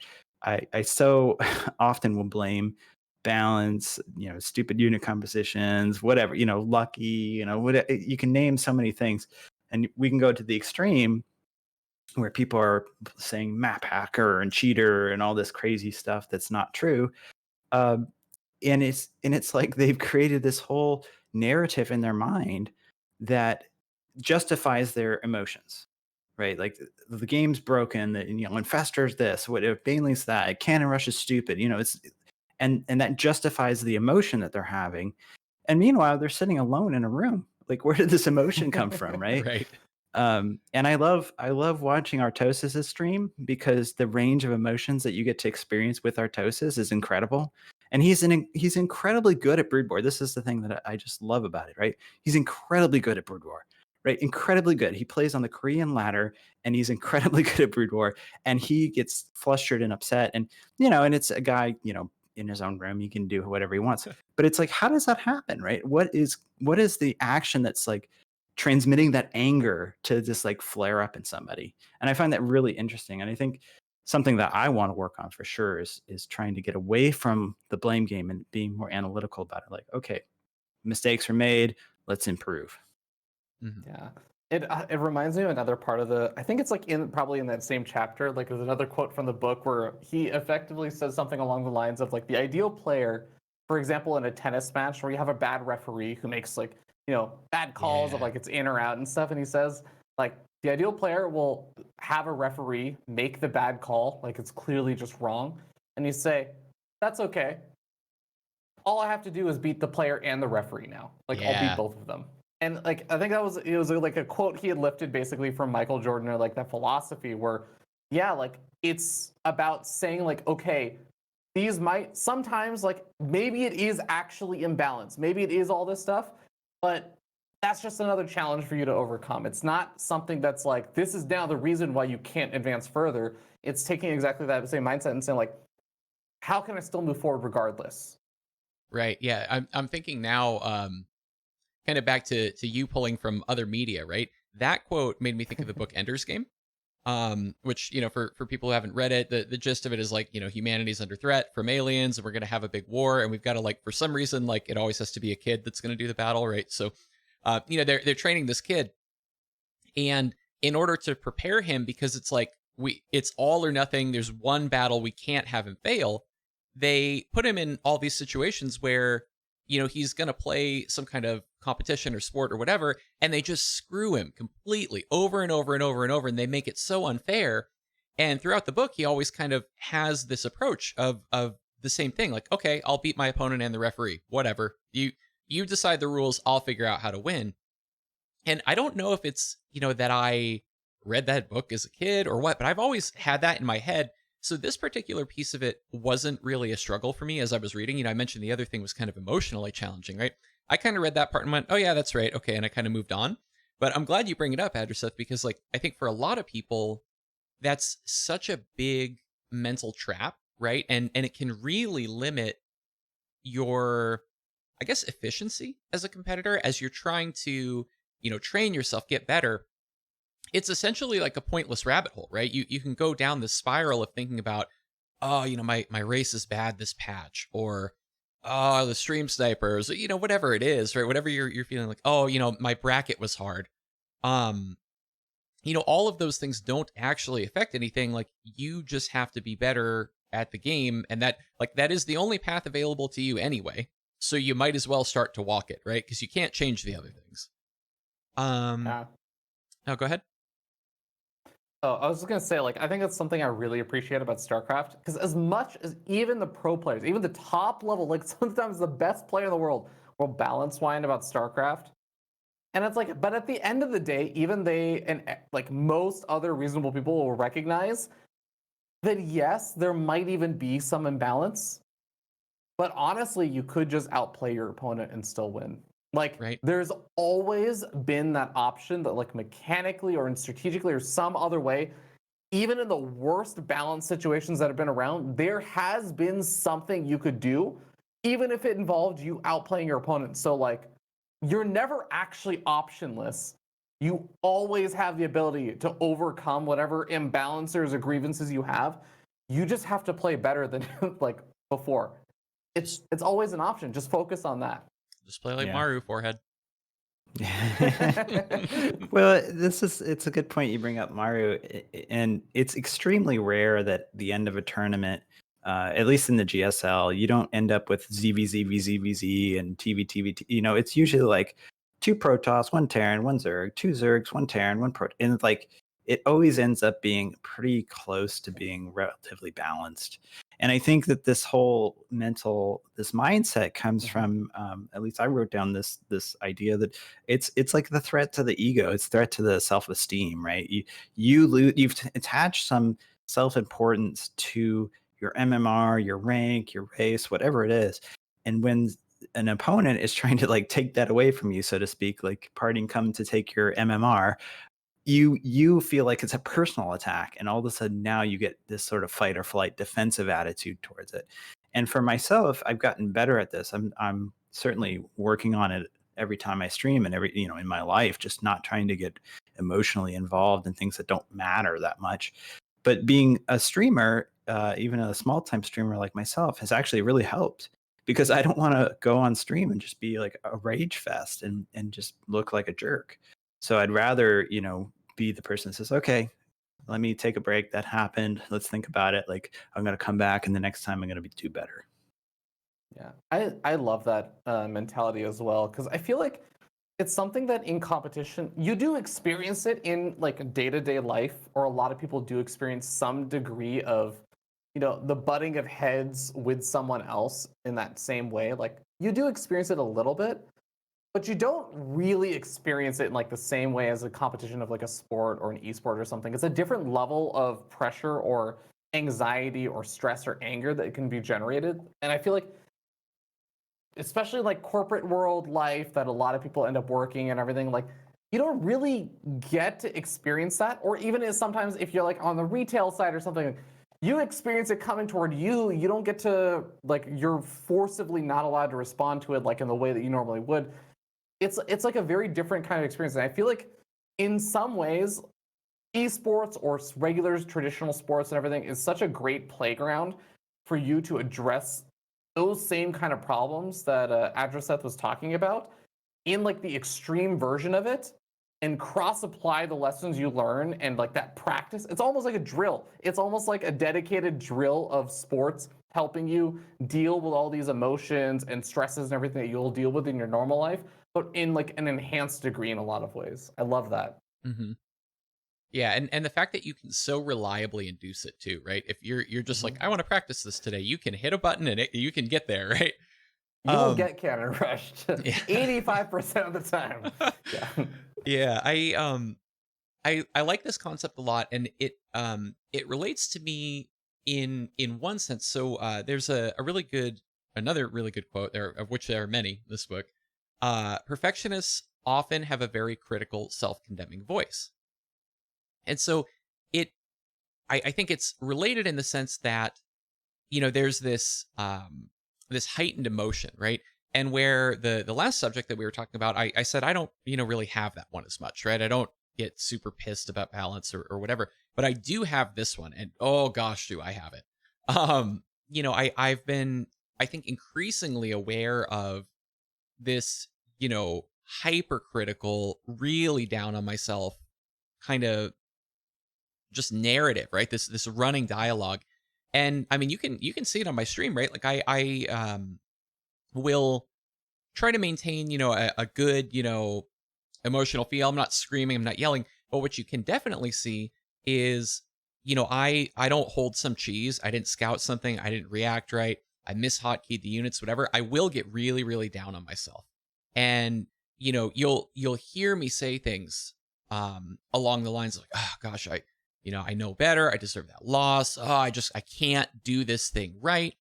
I so often will blame balance, stupid unit compositions, whatever, lucky, what you can name so many things. And we can go to the extreme where people are saying map hacker and cheater and all this crazy stuff that's not true. And it's like they've created this whole narrative in their mind that justifies their emotions, right? Like the game's broken, that Infestor's this, what if Baneley's that, Cannon Rush is stupid, it's and that justifies the emotion that they're having. And meanwhile, they're sitting alone in a room. Like, where did this emotion come from, right? Right. And I love watching Artosis' stream, because the range of emotions that you get to experience with Artosis is incredible. And he's incredibly good at Brood War. This is the thing that I just love about it, right? He's incredibly good at Brood War, right? Incredibly good. He plays on the Korean ladder, and he's incredibly good at Brood War. And he gets flustered and upset, and and it's a guy, in his own room, he can do whatever he wants. But it's like, how does that happen, right? What is the action that's like transmitting that anger to just like flare up in somebody? And I find that really interesting. And I think something that I want to work on for sure is trying to get away from the blame game and being more analytical about it. Like, okay, mistakes were made, let's improve. Mm-hmm. Yeah. It reminds me of another part of I think it's like probably in that same chapter, like there's another quote from the book where he effectively says something along the lines of like, the ideal player, for example, in a tennis match where you have a bad referee who makes like, bad calls of like it's in or out and stuff. And he says like, the ideal player will have a referee make the bad call, like it's clearly just wrong. And you say, that's okay. All I have to do is beat the player and the referee now. Like I'll beat both of them. And like, I think it was like a quote he had lifted basically from Michael Jordan, or like that philosophy where, yeah, like it's about saying like, okay, these might sometimes, like maybe it is actually imbalanced. Maybe it is all this stuff, but that's just another challenge for you to overcome. It's not something that's like, this is now the reason why you can't advance further. It's taking exactly that same mindset and saying like, how can I still move forward regardless? Right. Yeah. I'm thinking now, kind of back to you pulling from other media, right? That quote made me think of the book Ender's Game, which, for people who haven't read it, the gist of it is like, humanity's under threat from aliens, and we're going to have a big war, and we've got to, like, for some reason, like, it always has to be a kid that's going to do the battle, right? So, they're training this kid, and in order to prepare him, because it's like, it's all or nothing, there's one battle, we can't have him fail, they put him in all these situations where, he's going to play some kind of competition or sport or whatever, and they just screw him completely over and over and over and over, and they make it so unfair. And throughout the book, he always kind of has this approach of the same thing, like, okay, I'll beat my opponent and the referee, whatever. You decide the rules, I'll figure out how to win. And I don't know if it's, that I read that book as a kid or what, but I've always had that in my head. So this particular piece of it wasn't really a struggle for me as I was reading. I mentioned the other thing was kind of emotionally challenging, right? I kind of read that part and went, oh yeah, that's right. Okay. And I kind of moved on. But I'm glad you bring it up, Adraseth, because like, I think for a lot of people, that's such a big mental trap, right? And it can really limit your, I guess, efficiency as a competitor as you're trying to, train yourself, get better. It's essentially like a pointless rabbit hole, right? You can go down this spiral of thinking about, oh, my race is bad this patch, or oh, the stream snipers, whatever it is, right? Whatever you're feeling like, oh, my bracket was hard. Um, all of those things don't actually affect anything. Like, you just have to be better at the game, and that is the only path available to you anyway. So you might as well start to walk it, right? Because you can't change the other things. Yeah. No, go ahead. Oh, I was just gonna say, like, I think that's something I really appreciate about StarCraft, because as much as even the pro players, even the top level, like sometimes the best player in the world, will balance whine about StarCraft. And it's like, but at the end of the day, even they and like most other reasonable people will recognize that yes, there might even be some imbalance, but honestly, you could just outplay your opponent and still win. Like, Right. there's always been that option that, like, mechanically or strategically or some other way, even in the worst balance situations that have been around, there has been something you could do, even if it involved you outplaying your opponent. So, like, you're never actually optionless. You always have the ability to overcome whatever imbalances or grievances you have. You just have to play better than like before. It's always an option. Just focus on that. Just play like Yeah. Maru, forehead. Well, it's a good point you bring up, Mario, and it's extremely rare that the end of a tournament, at least in the GSL, you don't end up with ZVZ, and TVTV. It's usually like two Protoss, one Terran, one Zerg, two Zergs, one Terran, one Pro, and like it always ends up being pretty close to being relatively balanced. And I think that this mindset comes from, at least I wrote down this idea that it's like the threat to the ego, it's threat to the self-esteem, right? You've attached some self-importance to your MMR, your rank, your race, whatever it is, and when an opponent is trying to like take that away from you, so to speak, like parting come to take your MMR, you feel like it's a personal attack, and all of a sudden now you get this sort of fight or flight defensive attitude towards it. And for myself, I've gotten better at this. I'm certainly working on it every time I stream, and every in my life, just not trying to get emotionally involved in things that don't matter that much. But being a streamer, even a small time streamer like myself, has actually really helped, because I don't want to go on stream and just be like a rage fest and just look like a jerk. So I'd rather, be the person that says, okay, let me take a break. That happened. Let's think about it. Like, I'm going to come back, and the next time I'm going to do better. Yeah, I love that mentality as well, because I feel like it's something that in competition you do experience it in like day-to-day life, or a lot of people do experience some degree of the butting of heads with someone else in that same way. Like, you do experience it a little bit, but you don't really experience it in like the same way as a competition of like a sport or an esport or something. It's a different level of pressure or anxiety or stress or anger that can be generated. And I feel like, especially like corporate world life that a lot of people end up working and everything, like, you don't really get to experience that. Or even as sometimes if you're like on the retail side or something, you experience it coming toward you. You don't get to, like, you're forcibly not allowed to respond to it like in the way that you normally would. It's like a very different kind of experience. And I feel like in some ways, esports or regular traditional sports and everything is such a great playground for you to address those same kind of problems that Adraseth was talking about in like the extreme version of it, and cross apply the lessons you learn and like that practice. It's almost like a drill. It's almost like a dedicated drill of sports helping you deal with all these emotions and stresses and everything that you'll deal with in your normal life, but in like an enhanced degree in a lot of ways. I love that. Mm-hmm. Yeah, and the fact that you can so reliably induce it too, right? If you're just like, I want to practice this today, you can hit a button and you can get there, right? You'll get cannon rushed Yeah. 85% of the time. Yeah. Yeah, I like this concept a lot, and it relates to me in one sense. So there's another really good quote there, of which there are many in this book. Perfectionists often have a very critical, self-condemning voice. And so I think it's related in the sense that, there's this heightened emotion, right? And where the last subject that we were talking about, I said I don't, really have that one as much, right? I don't get super pissed about balance or whatever, but I do have this one, and oh gosh, do I have it. I've been, I think, increasingly aware of this, hypercritical, really down on myself kind of just narrative, right? This running dialogue. And I mean, you can see it on my stream, right? Like I will try to maintain, a good, emotional feel. I'm not screaming, I'm not yelling, but what you can definitely see is, I don't hold some cheese. I didn't scout something. I didn't react right. I mishotKeyed the units, whatever. I will get really, really down on myself. And, you'll hear me say things along the lines of like, oh gosh, I know better. I deserve that loss. Oh, I can't do this thing right.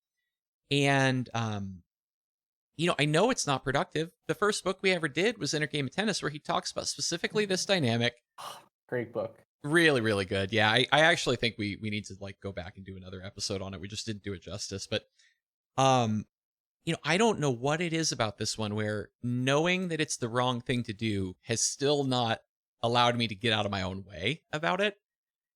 And I know it's not productive. The first book we ever did was Inner Game of Tennis, where he talks about specifically this dynamic. Great book. Really, really good. Yeah, I actually think we need to like go back and do another episode on it. We just didn't do it justice. But um, I don't know what it is about this one where knowing that it's the wrong thing to do has still not allowed me to get out of my own way about it.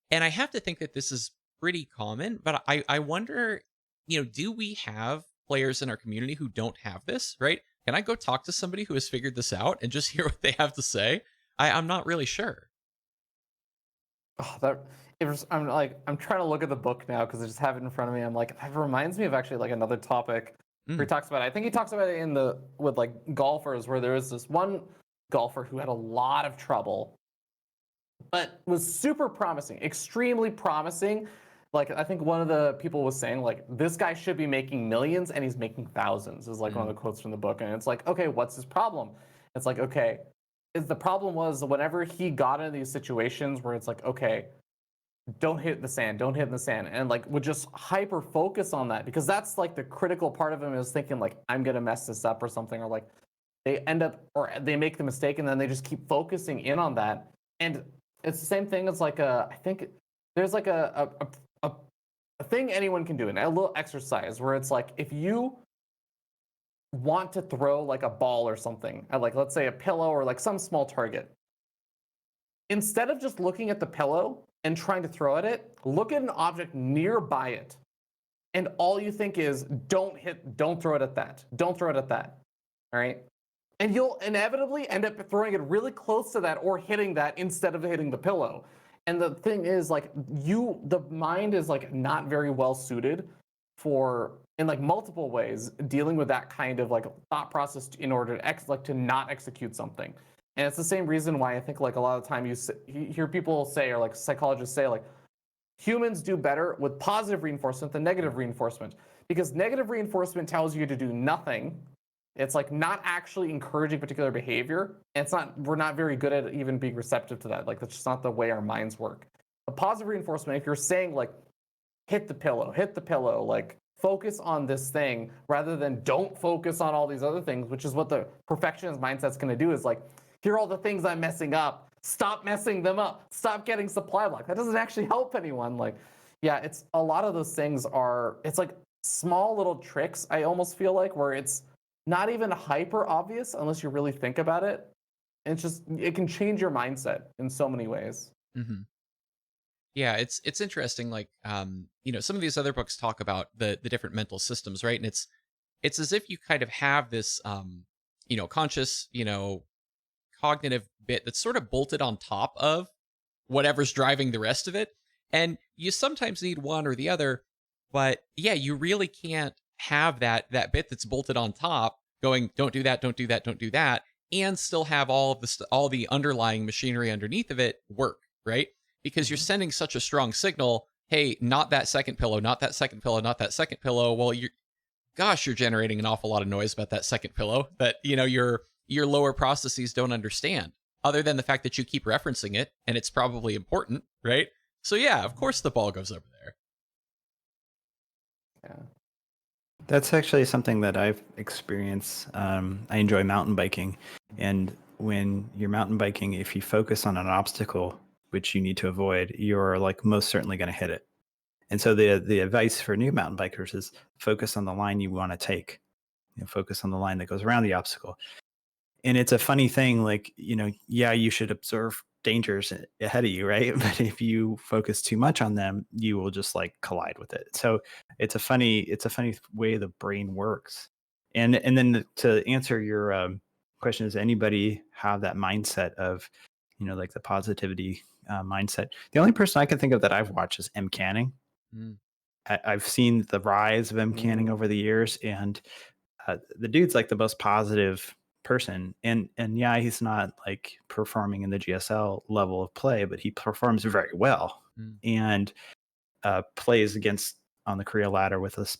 And I have to think that this is pretty common, but I wonder, do we have players in our community who don't have this, right? Can I go talk to somebody who has figured this out and just hear what they have to say? I'm not really sure. Oh, I'm trying to look at the book now because I just have it in front of me. I'm like, it reminds me of actually like another topic where he talks about it. I think he talks about it with like golfers, where there was this one golfer who had a lot of trouble, but was super promising, extremely promising. Like I think one of the people was saying like this guy should be making millions and he's making thousands is like one of the quotes from the book. And it's like, okay, what's his problem? It's like, okay, the problem was whenever he got into these situations where it's like, okay, don't hit the sand, don't hit in the sand, and like would just hyper focus on that because that's like the critical part of him is thinking like I'm gonna mess this up or something, or like they end up or they make the mistake and then they just keep focusing in on that. And it's the same thing as like I think there's like a thing anyone can do, and a little exercise where it's like if you want to throw like a ball or something at like let's say a pillow or like some small target, instead of just looking at the pillow and trying to throw at it, look at an object nearby it. And all you think is don't throw it at that. Don't throw it at that. All right. And you'll inevitably end up throwing it really close to that or hitting that instead of hitting the pillow. And the thing is like the mind is like not very well suited for in like multiple ways dealing with that kind of like thought process in order to to not execute something. And it's the same reason why I think like a lot of the time you hear people say or like psychologists say like humans do better with positive reinforcement than negative reinforcement because negative reinforcement tells you to do nothing. It's like not actually encouraging particular behavior. And we're not very good at even being receptive to that. Like that's just not the way our minds work. A positive reinforcement, if you're saying like hit the pillow, like focus on this thing rather than don't focus on all these other things, which is what the perfectionist mindset's going to do is like, here are all the things I'm messing up. Stop messing them up. Stop getting supply block. That doesn't actually help anyone. Like, yeah, it's a lot of those things it's like small little tricks, I almost feel like, where it's not even hyper obvious unless you really think about it. And it can change your mindset in so many ways. Mm-hmm. Yeah, it's interesting. Like, some of these other books talk about the different mental systems, right? And it's as if you kind of have this, conscious, cognitive bit that's sort of bolted on top of whatever's driving the rest of it. And you sometimes need one or the other, but yeah, you really can't have that bit that's bolted on top going, don't do that, don't do that, don't do that, and still have all the underlying machinery underneath of it work, right? Because you're sending such a strong signal, hey, not that second pillow, not that second pillow, not that second pillow. Well, you're generating an awful lot of noise about that second pillow that, your lower processes don't understand, other than the fact that you keep referencing it and it's probably important, right? So yeah, of course the ball goes over there. Yeah. That's actually something that I've experienced. I enjoy mountain biking. And when you're mountain biking, if you focus on an obstacle, which you need to avoid, you're like most certainly going to hit it. And so the advice for new mountain bikers is focus on the line you want to take. Focus on the line that goes around the obstacle. And it's a funny thing, like, yeah, you should observe dangers ahead of you, right? But if you focus too much on them, you will just like collide with it. So it's a funny way the brain works. And then to answer your question, does anybody have that mindset of, like the positivity mindset? The only person I can think of that I've watched is M. Canning. Mm. I've seen the rise of M. Canning over the years, and the dude's like the most positive person. And yeah, he's not like performing in the GSL level of play, but he performs very well Mm. and plays against on the career ladder with this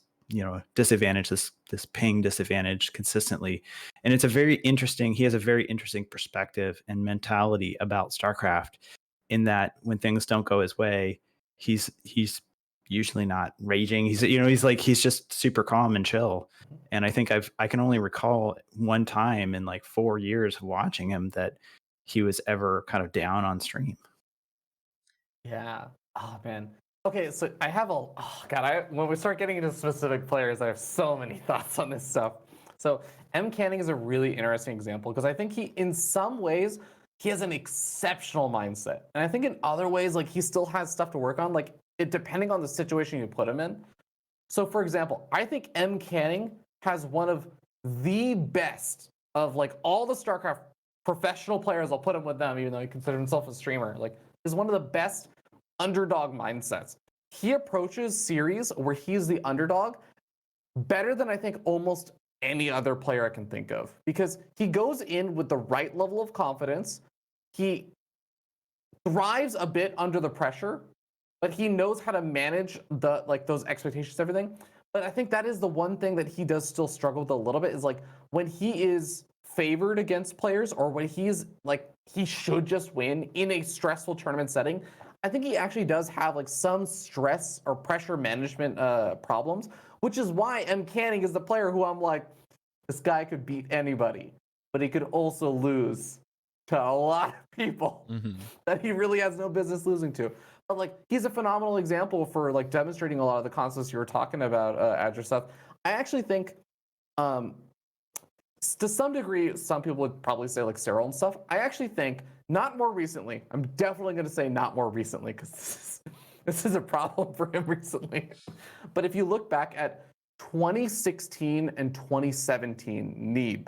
disadvantage, this ping disadvantage consistently. And it's he has a very interesting perspective and mentality about StarCraft, in that when things don't go his way, he's usually not raging. He's just super calm and chill. And I think I can only recall one time in like 4 years of watching him that he was ever kind of down on stream. Yeah. Oh man. Okay, so I have oh god, when we start getting into specific players, I have so many thoughts on this stuff. So M. Canning is a really interesting example because I think in some ways, he has an exceptional mindset. And I think in other ways, like he still has stuff to work on, like depending on the situation you put him in. So for example, I think M. Canning has one of the best of like all the StarCraft professional players. I'll put him with them, even though he considers himself a streamer. Like, is one of the best underdog mindsets. He approaches series where he's the underdog better than I think almost any other player I can think of, because he goes in with the right level of confidence. He thrives a bit under the pressure, but he knows how to manage those expectations, everything. But I think that is the one thing that he does still struggle with a little bit, is like when he is favored against players, or when he's like he should just win in a stressful tournament setting. I think he actually does have like some stress or pressure management problems, which is why M. Canning is the player who I'm like, this guy could beat anybody, but he could also lose to a lot of people that he really has no business losing to. But like, he's a phenomenal example for like demonstrating a lot of the concepts you were talking about, Adger stuff. I actually think, to some degree, some people would probably say like Cyril and stuff. I actually think not more recently. I'm definitely going to say not more recently, because this is a problem for him recently. But if you look back at 2016 and 2017 Neeb,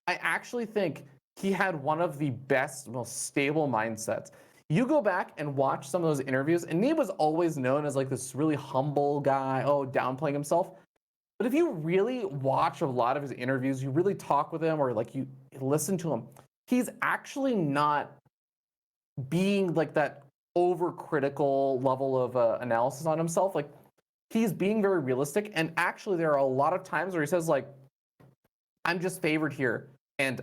I actually think he had one of the best, most stable mindsets. You go back and watch some of those interviews, and Neeb was always known as like this really humble guy, downplaying himself. But if you really watch a lot of his interviews, you really talk with him, or like you listen to him, he's actually not being like that overcritical level of analysis on himself. Like, he's being very realistic. And actually, there are a lot of times where he says like, I'm just favored here, and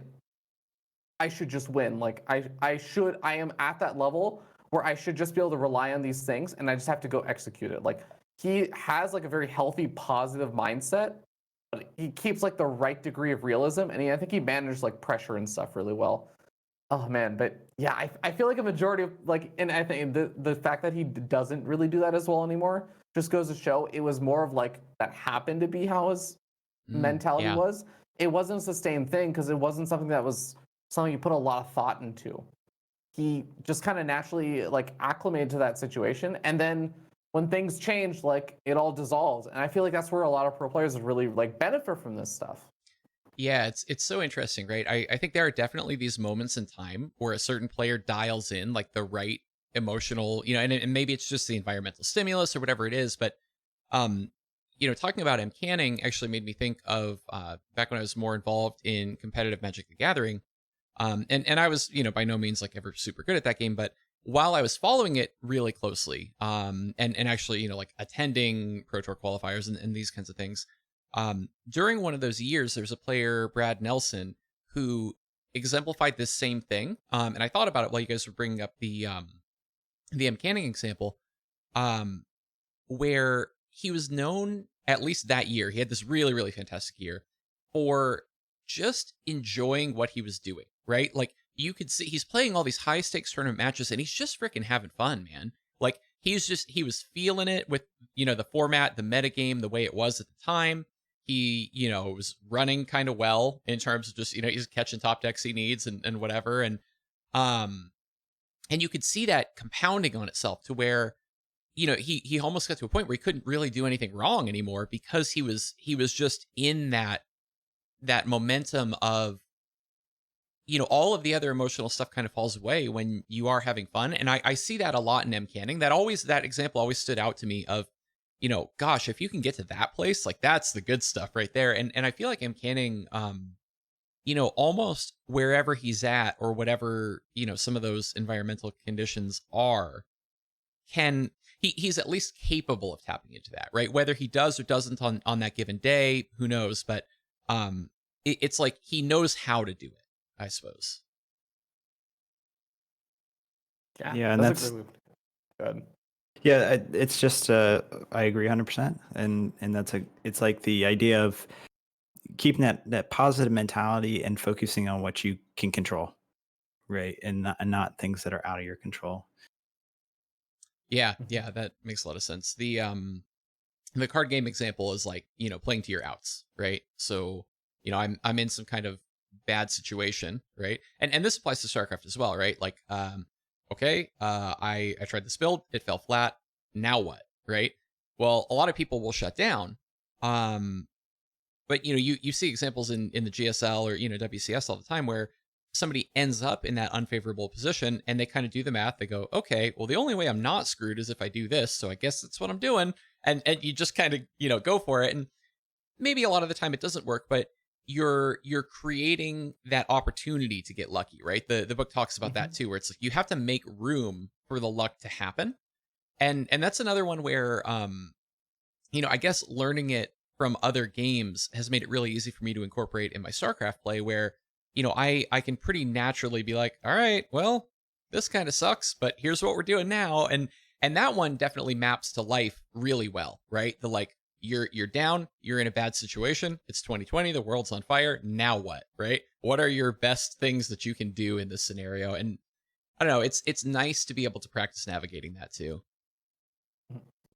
I should just win. Like I am at that level where I should just be able to rely on these things, and I just have to go execute it. Like, he has like a very healthy, positive mindset, but he keeps like the right degree of realism, and I think he manages like pressure and stuff really well. Oh man, but yeah, I feel like a majority of like, and I think the fact that he doesn't really do that as well anymore just goes to show it was more of like that happened to be how his mentality Yeah. was. It wasn't a sustained thing because it wasn't something that was something you put a lot of thought into. He just kind of naturally like acclimated to that situation, and then when things changed, like it all dissolves. And I feel like that's where a lot of pro players really like benefit from this stuff. Yeah, it's so interesting, right? I think there are definitely these moments in time where a certain player dials in like the right emotional, and maybe it's just the environmental stimulus or whatever it is, but um, talking about M. Canning actually made me think of back when I was more involved in competitive Magic the Gathering. And I was, by no means like ever super good at that game, but while I was following it really closely, and actually, like attending Pro Tour qualifiers and these kinds of things, during one of those years, there's a player, Brad Nelson, who exemplified this same thing. And I thought about it while you guys were bringing up the M. Canning example, where he was known, at least that year, he had this really, really fantastic year, for just enjoying what he was doing, right? Like, you could see he's playing all these high stakes tournament matches and he's just freaking having fun, man. Like, he was feeling it with, the format, the metagame, the way it was at the time. He, was running kind of well in terms of just, he's catching top decks he needs and whatever. And, And you could see that compounding on itself to where, he almost got to a point where he couldn't really do anything wrong anymore because he was just in that momentum of, all of the other emotional stuff kind of falls away when you are having fun. And I see that a lot in M canning. That example always stood out to me of, gosh, if you can get to that place, like that's the good stuff right there. And I feel like M canning, almost wherever he's at or whatever, some of those environmental conditions are, he's at least capable of tapping into that, right? Whether he does or doesn't on that given day, who knows? But it's like he knows how to do it, I suppose. Yeah, and that's good. Yeah, it's just I agree 100%, and it's like the idea of keeping that positive mentality and focusing on what you can control, right, and not things that are out of your control. Yeah, that makes a lot of sense. The card game example is like, playing to your outs, right? So, I'm in some kind of bad situation, right? And this applies to StarCraft as well, right? Like, okay, I tried this build, it fell flat. Now what, right? Well, a lot of people will shut down. But you see examples in the GSL or WCS all the time where somebody ends up in that unfavorable position and they kind of do the math. They go, okay, well, the only way I'm not screwed is if I do this, so I guess that's what I'm doing. And you just kind of go for it. And maybe a lot of the time it doesn't work, but you're creating that opportunity to get lucky, right? The book talks about that too, where it's like you have to make room for the luck to happen. And that's another one where I guess learning it from other games has made it really easy for me to incorporate in my StarCraft play where, I can pretty naturally be like, all right, well, this kind of sucks, but here's what we're doing now. And that one definitely maps to life really well, right? The like, you're down, you're in a bad situation. It's 2020, the world's on fire. Now what, right? What are your best things that you can do in this scenario? And I don't know, it's nice to be able to practice navigating that too.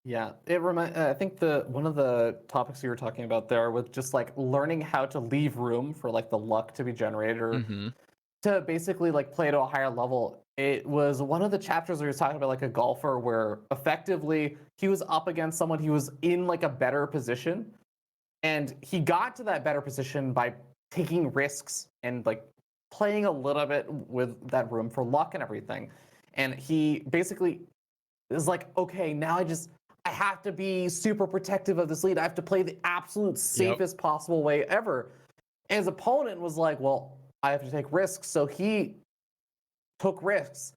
Yeah, I think one of the topics you were talking about there with just like learning how to leave room for like the luck to be generated or to basically like play to a higher level. It was one of the chapters where he was talking about like a golfer where effectively he was up against someone, he was in like a better position, and he got to that better position by taking risks and like playing a little bit with that room for luck and everything. And he basically is like, okay, now I have to be super protective of this lead. I have to play the absolute safest possible way ever. And his opponent was like, well, I have to take risks. So he took risks,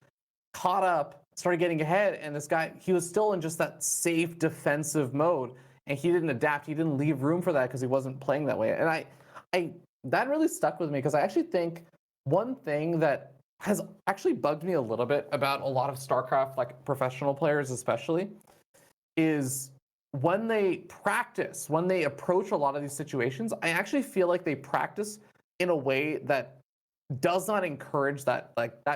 caught up, started getting ahead. And this guy, he was still in just that safe defensive mode. And he didn't adapt. He didn't leave room for that because he wasn't playing that way. And I that really stuck with me because I actually think one thing that has actually bugged me a little bit about a lot of StarCraft, like professional players especially, is when they practice, when they approach a lot of these situations, I actually feel like they practice in a way that does not encourage that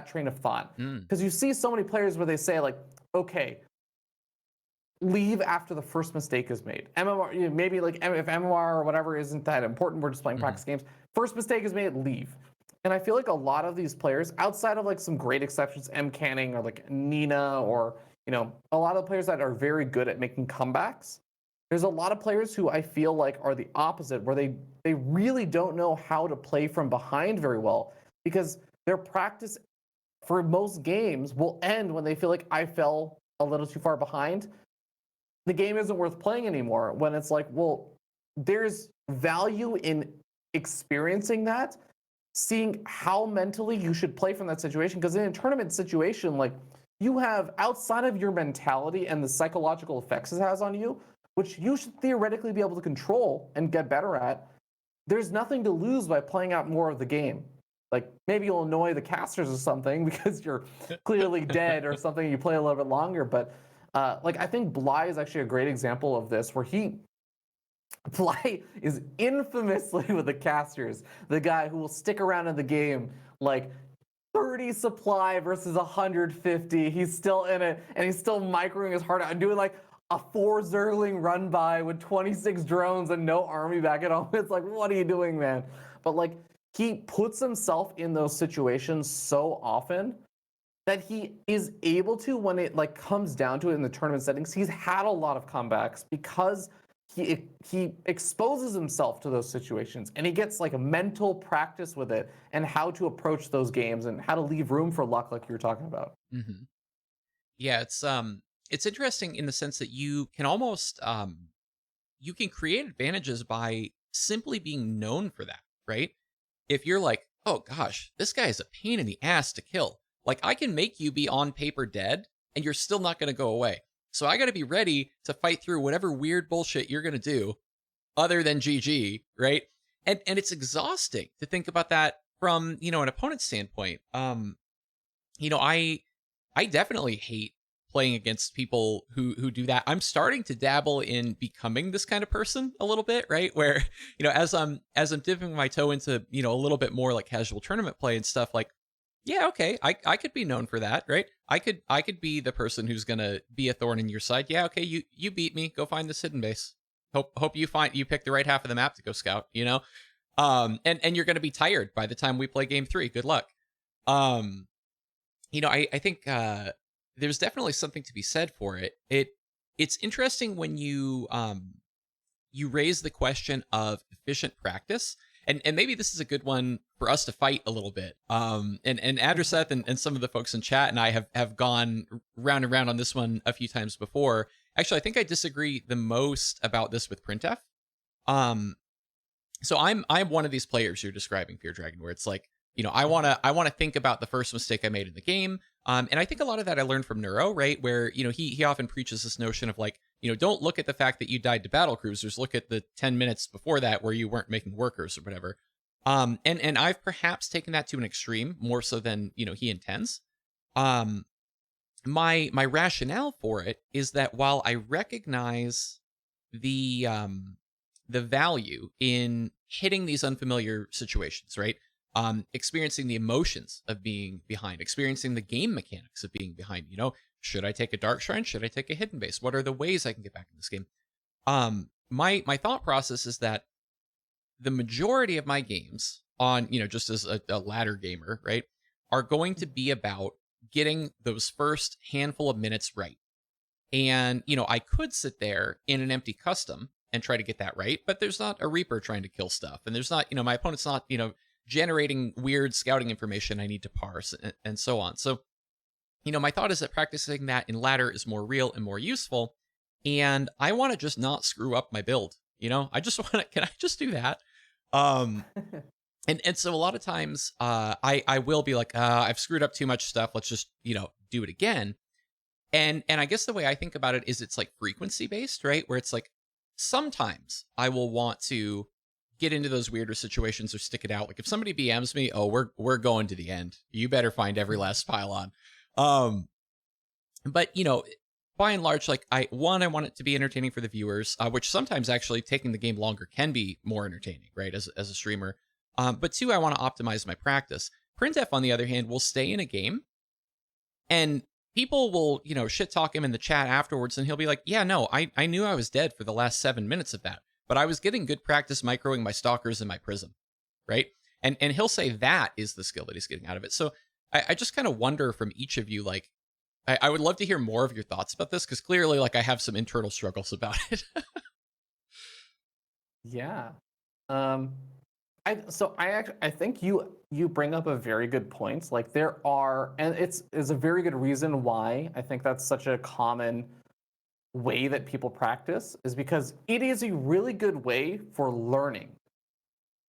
train of thought. Because you see so many players where they say like, okay, leave after the first mistake is made. MMR, maybe like if MMR or whatever isn't that important, we're just playing practice games. First mistake is made, leave. And I feel like a lot of these players, outside of like some great exceptions, M Canning or like Nina or a lot of the players that are very good at making comebacks, there's a lot of players who I feel like are the opposite, where they really don't know how to play from behind very well because their practice for most games will end when they feel like I fell a little too far behind. The game isn't worth playing anymore when it's like, well, there's value in experiencing that, seeing how mentally you should play from that situation. Because in a tournament situation, like you have outside of your mentality and the psychological effects it has on you, which you should theoretically be able to control and get better at, there's nothing to lose by playing out more of the game. Like maybe you'll annoy the casters or something because you're clearly dead or something, you play a little bit longer. But like I think Bly is actually a great example of this where Bly is infamously with the casters, the guy who will stick around in the game like 30 supply versus 150. He's still in it, and he's still microing his heart out and doing like a 4 Zergling run by with 26 drones and no army back at home. It's like, what are you doing, man? But like, he puts himself in those situations so often that he is able to, when it like comes down to it in the tournament settings, he's had a lot of comebacks because he exposes himself to those situations and he gets like a mental practice with it and how to approach those games and how to leave room for luck, like you were talking about. Hmm. Yeah, it's interesting in the sense that you can almost you can create advantages by simply being known for that, right? If you're like, oh gosh, this guy is a pain in the ass to kill. Like I can make you be on paper dead and you're still not going to go away. So I got to be ready to fight through whatever weird bullshit you're going to do other than GG, right? And it's exhausting to think about that from, an opponent's standpoint. I definitely hate playing against people who do that. I'm starting to dabble in becoming this kind of person a little bit, right? Where, as I'm dipping my toe into, a little bit more like casual tournament play and stuff, like, yeah, okay, I could be known for that, right? I could be the person who's gonna be a thorn in your side. Yeah, okay, you beat me. Go find this hidden base. Hope you pick the right half of the map to go scout, and you're gonna be tired by the time we play game 3. Good luck. Um, I think there's definitely something to be said for it. It's interesting when you raise the question of efficient practice, and maybe this is a good one for us to fight a little bit. And Adraseth and some of the folks in chat and I have gone round and round on this one a few times before. Actually, I think I disagree the most about this with Printf. So I'm one of these players you're describing, Fear Dragon, where it's like, I wanna think about the first mistake I made in the game. And I think a lot of that I learned from Neuro, right? Where, he often preaches this notion of like, don't look at the fact that you died to battle cruisers, look at the 10 minutes before that where you weren't making workers or whatever. And I've perhaps taken that to an extreme more so than, he intends. My rationale for it is that while I recognize the value in hitting these unfamiliar situations, right? Experiencing the emotions of being behind, experiencing the game mechanics of being behind. Should I take a dark shrine? Should I take a hidden base? What are the ways I can get back in this game? My thought process is that the majority of my games on, just as a ladder gamer, right, are going to be about getting those first handful of minutes right. And, I could sit there in an empty custom and try to get that right, but there's not a Reaper trying to kill stuff. And there's not, my opponent's not, generating weird scouting information I need to parse and so on. So, my thought is that practicing that in ladder is more real and more useful. And I want to just not screw up my build. I just want to, can I just do that? And so a lot of times I will be like, I've screwed up too much stuff. Let's just, do it again. And I guess the way I think about it is it's like frequency based, right? Where it's like, sometimes I will want to get into those weirder situations or stick it out. Like if somebody BMs me, oh, we're going to the end. You better find every last pylon. But by and large, like I want it to be entertaining for the viewers, which sometimes actually taking the game longer can be more entertaining, right? As a streamer. But 2, I want to optimize my practice. Printf, on the other hand, will stay in a game and people will, shit talk him in the chat afterwards and he'll be like, yeah, no, I knew I was dead for the last 7 minutes of that. But I was getting good practice microing my stalkers and my prism, right? And he'll say that is the skill that he's getting out of it. So I just kind of wonder from each of you, like, I would love to hear more of your thoughts about this because clearly, like, I have some internal struggles about it. Yeah. I think you bring up a very good point. Like there are, and it's a very good reason why I think that's such a common way that people practice is because it is a really good way for learning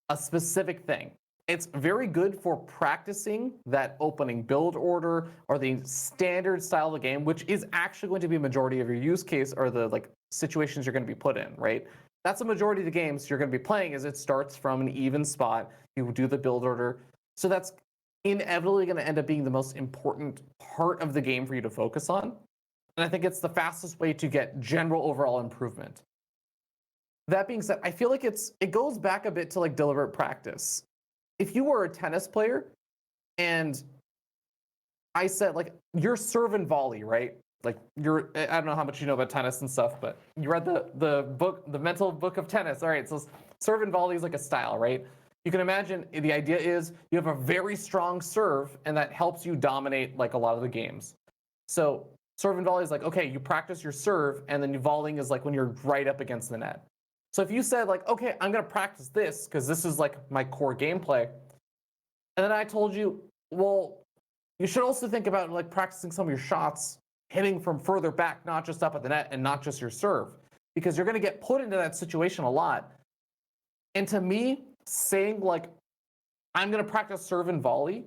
a specific thing. It's very good for practicing that opening build order or the standard style of the game, which is actually going to be a majority of your use case or the like situations you're going to be put in, right? That's a majority of the games you're going to be playing is it starts from an even spot. You do the build order. So that's inevitably going to end up being the most important part of the game for you to focus on. And I think it's the fastest way to get general overall improvement. That being said, I feel like it goes back a bit to like deliberate practice. If you were a tennis player and I said like you're serve and volley, right? Like I don't know how much you know about tennis and stuff, but you read the book, the mental book of tennis. All right, so serve and volley is like a style, right? you can imagine the idea is you have a very strong serve, and that helps you dominate like a lot of the games. So serve and volley is like, okay, you practice your serve, and then volleying is like when you're right up against the net. So if you said like, okay, I'm gonna practice this because this is like my core gameplay, and then I told you, well, you should also think about like practicing some of your shots, hitting from further back, not just up at the net and not just your serve, because you're gonna get put into that situation a lot. And to me, saying like, I'm gonna practice serve and volley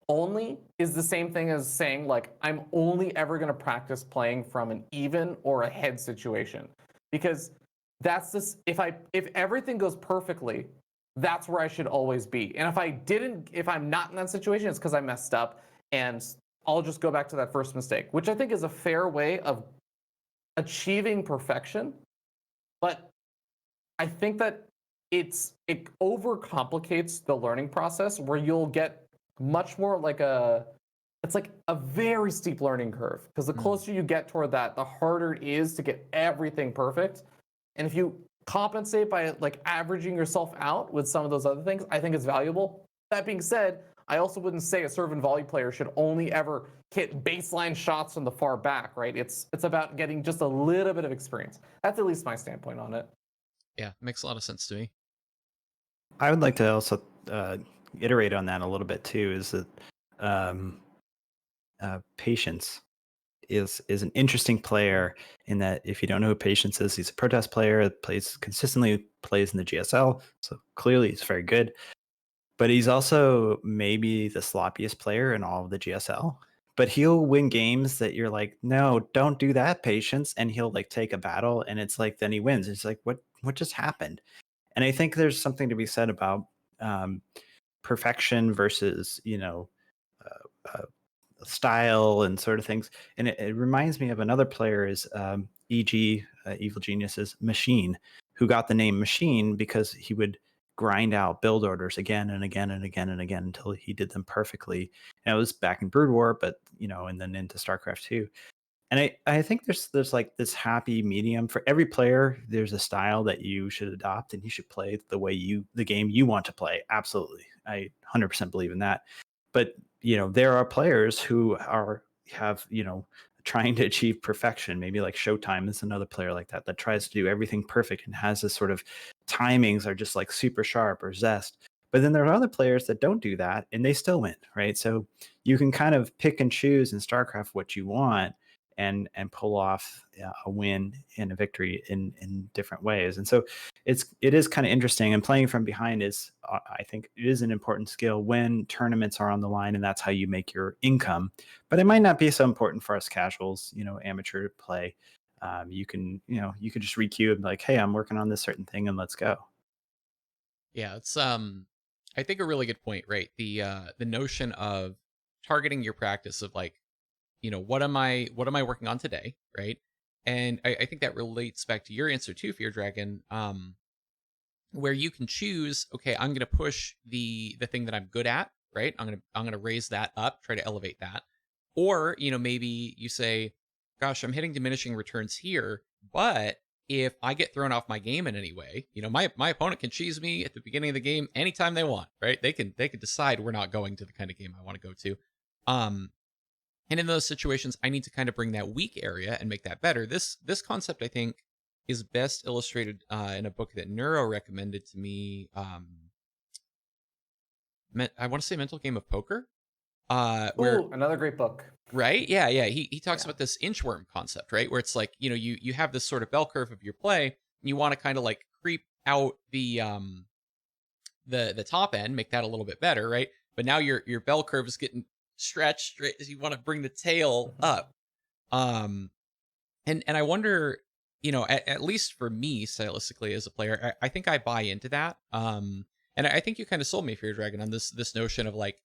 only is the same thing as saying like, I'm only ever gonna practice playing from an even or a head situation. Because that's this, if everything goes perfectly, that's where I should always be. And if I'm not in that situation, it's because I messed up, and I'll just go back to that first mistake, which I think is a fair way of achieving perfection. But I think that it overcomplicates the learning process, where you'll get much more like it's like a very steep learning curve, because the closer you get toward that, the harder it is to get everything perfect. And if you compensate by like averaging yourself out with some of those other things, I think it's valuable. That being said, I also wouldn't say a serve and volley player should only ever hit baseline shots from the far back, right? It's about getting just a little bit of experience. That's at least my standpoint on it. Yeah, makes a lot of sense to me. I would like to also iterate on that a little bit too. Is that um, Patience is an interesting player in that if you don't know who Patience is, he's a protest player that plays consistently, plays in the GSL, so clearly he's very good. But he's also maybe the sloppiest player in all of the GSL. But he'll win games that you're like, no, don't do that, Patience, and he'll like take a battle, and it's like then he wins. It's like what just happened? And I think there's something to be said about perfection versus style and sort of things. And it reminds me of another player is EG Evil Genius's Machine, who got the name Machine because he would grind out build orders again and again and again and again until he did them perfectly. And it was back in Brood War, but and then into StarCraft 2. And I think there's like this happy medium for every player. There's a style that you should adopt, and you should play the game you want to play. Absolutely, I 100% believe in that. But there are players who have trying to achieve perfection. Maybe like Showtime is another player like that tries to do everything perfect and has this sort of timings are just like super sharp, or Zest. But then there are other players that don't do that and they still win, right? So you can kind of pick and choose in StarCraft what you want and pull off a win and a victory in different ways. And so it is kind of interesting, and playing from behind is I think it is an important skill when tournaments are on the line, and that's how you make your income. But it might not be so important for us casuals, amateur play. You can just requeue and be like, hey, I'm working on this certain thing, and let's go. Yeah, it's I think a really good point, right? The notion of targeting your practice of like, what am I working on today, right? And I think that relates back to your answer too, Fear Dragon, where you can choose, okay, I'm gonna push the thing that I'm good at, right? I'm gonna raise that up, try to elevate that. Or, maybe you say, gosh, I'm hitting diminishing returns here, but if I get thrown off my game in any way, my opponent can cheese me at the beginning of the game anytime they want, right? They can decide we're not going to the kind of game I want to go to. And in those situations, I need to kind of bring that weak area and make that better. This concept, I think, is best illustrated in a book that Neuro recommended to me. I want to say Mental Game of Poker. Where Ooh, another great book. Right? Yeah. He talks about this inchworm concept, right? Where it's like, you have this sort of bell curve of your play, and you want to kind of like creep out the top end, make that a little bit better, right? But now your bell curve is getting stretched straight as you want to bring the tail up. And I wonder, at least for me, stylistically as a player, I think I buy into that. And I think you kind of sold me, Fear Dragon, on this notion of like,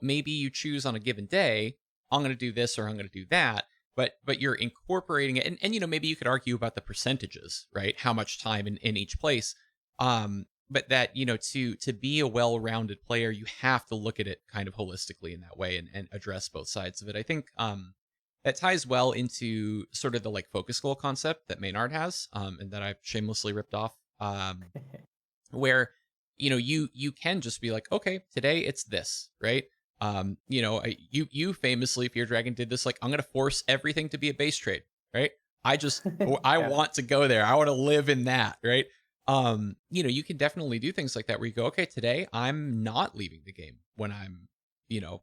maybe you choose on a given day, I'm going to do this or I'm going to do that, but you're incorporating it, and maybe you could argue about the percentages, right? How much time in each place. But that to be a well-rounded player, you have to look at it kind of holistically in that way and address both sides of it. I think that ties well into sort of the like focus goal concept that Maynard has, and that I've shamelessly ripped off, where you can just be like, okay, today it's this, right? You famously, Fear Dragon did this, like, I'm gonna force everything to be a base trade, right? I Yeah. want to go there. I want to live in that, right? You can definitely do things like that where you go, okay, today I'm not leaving the game when I'm,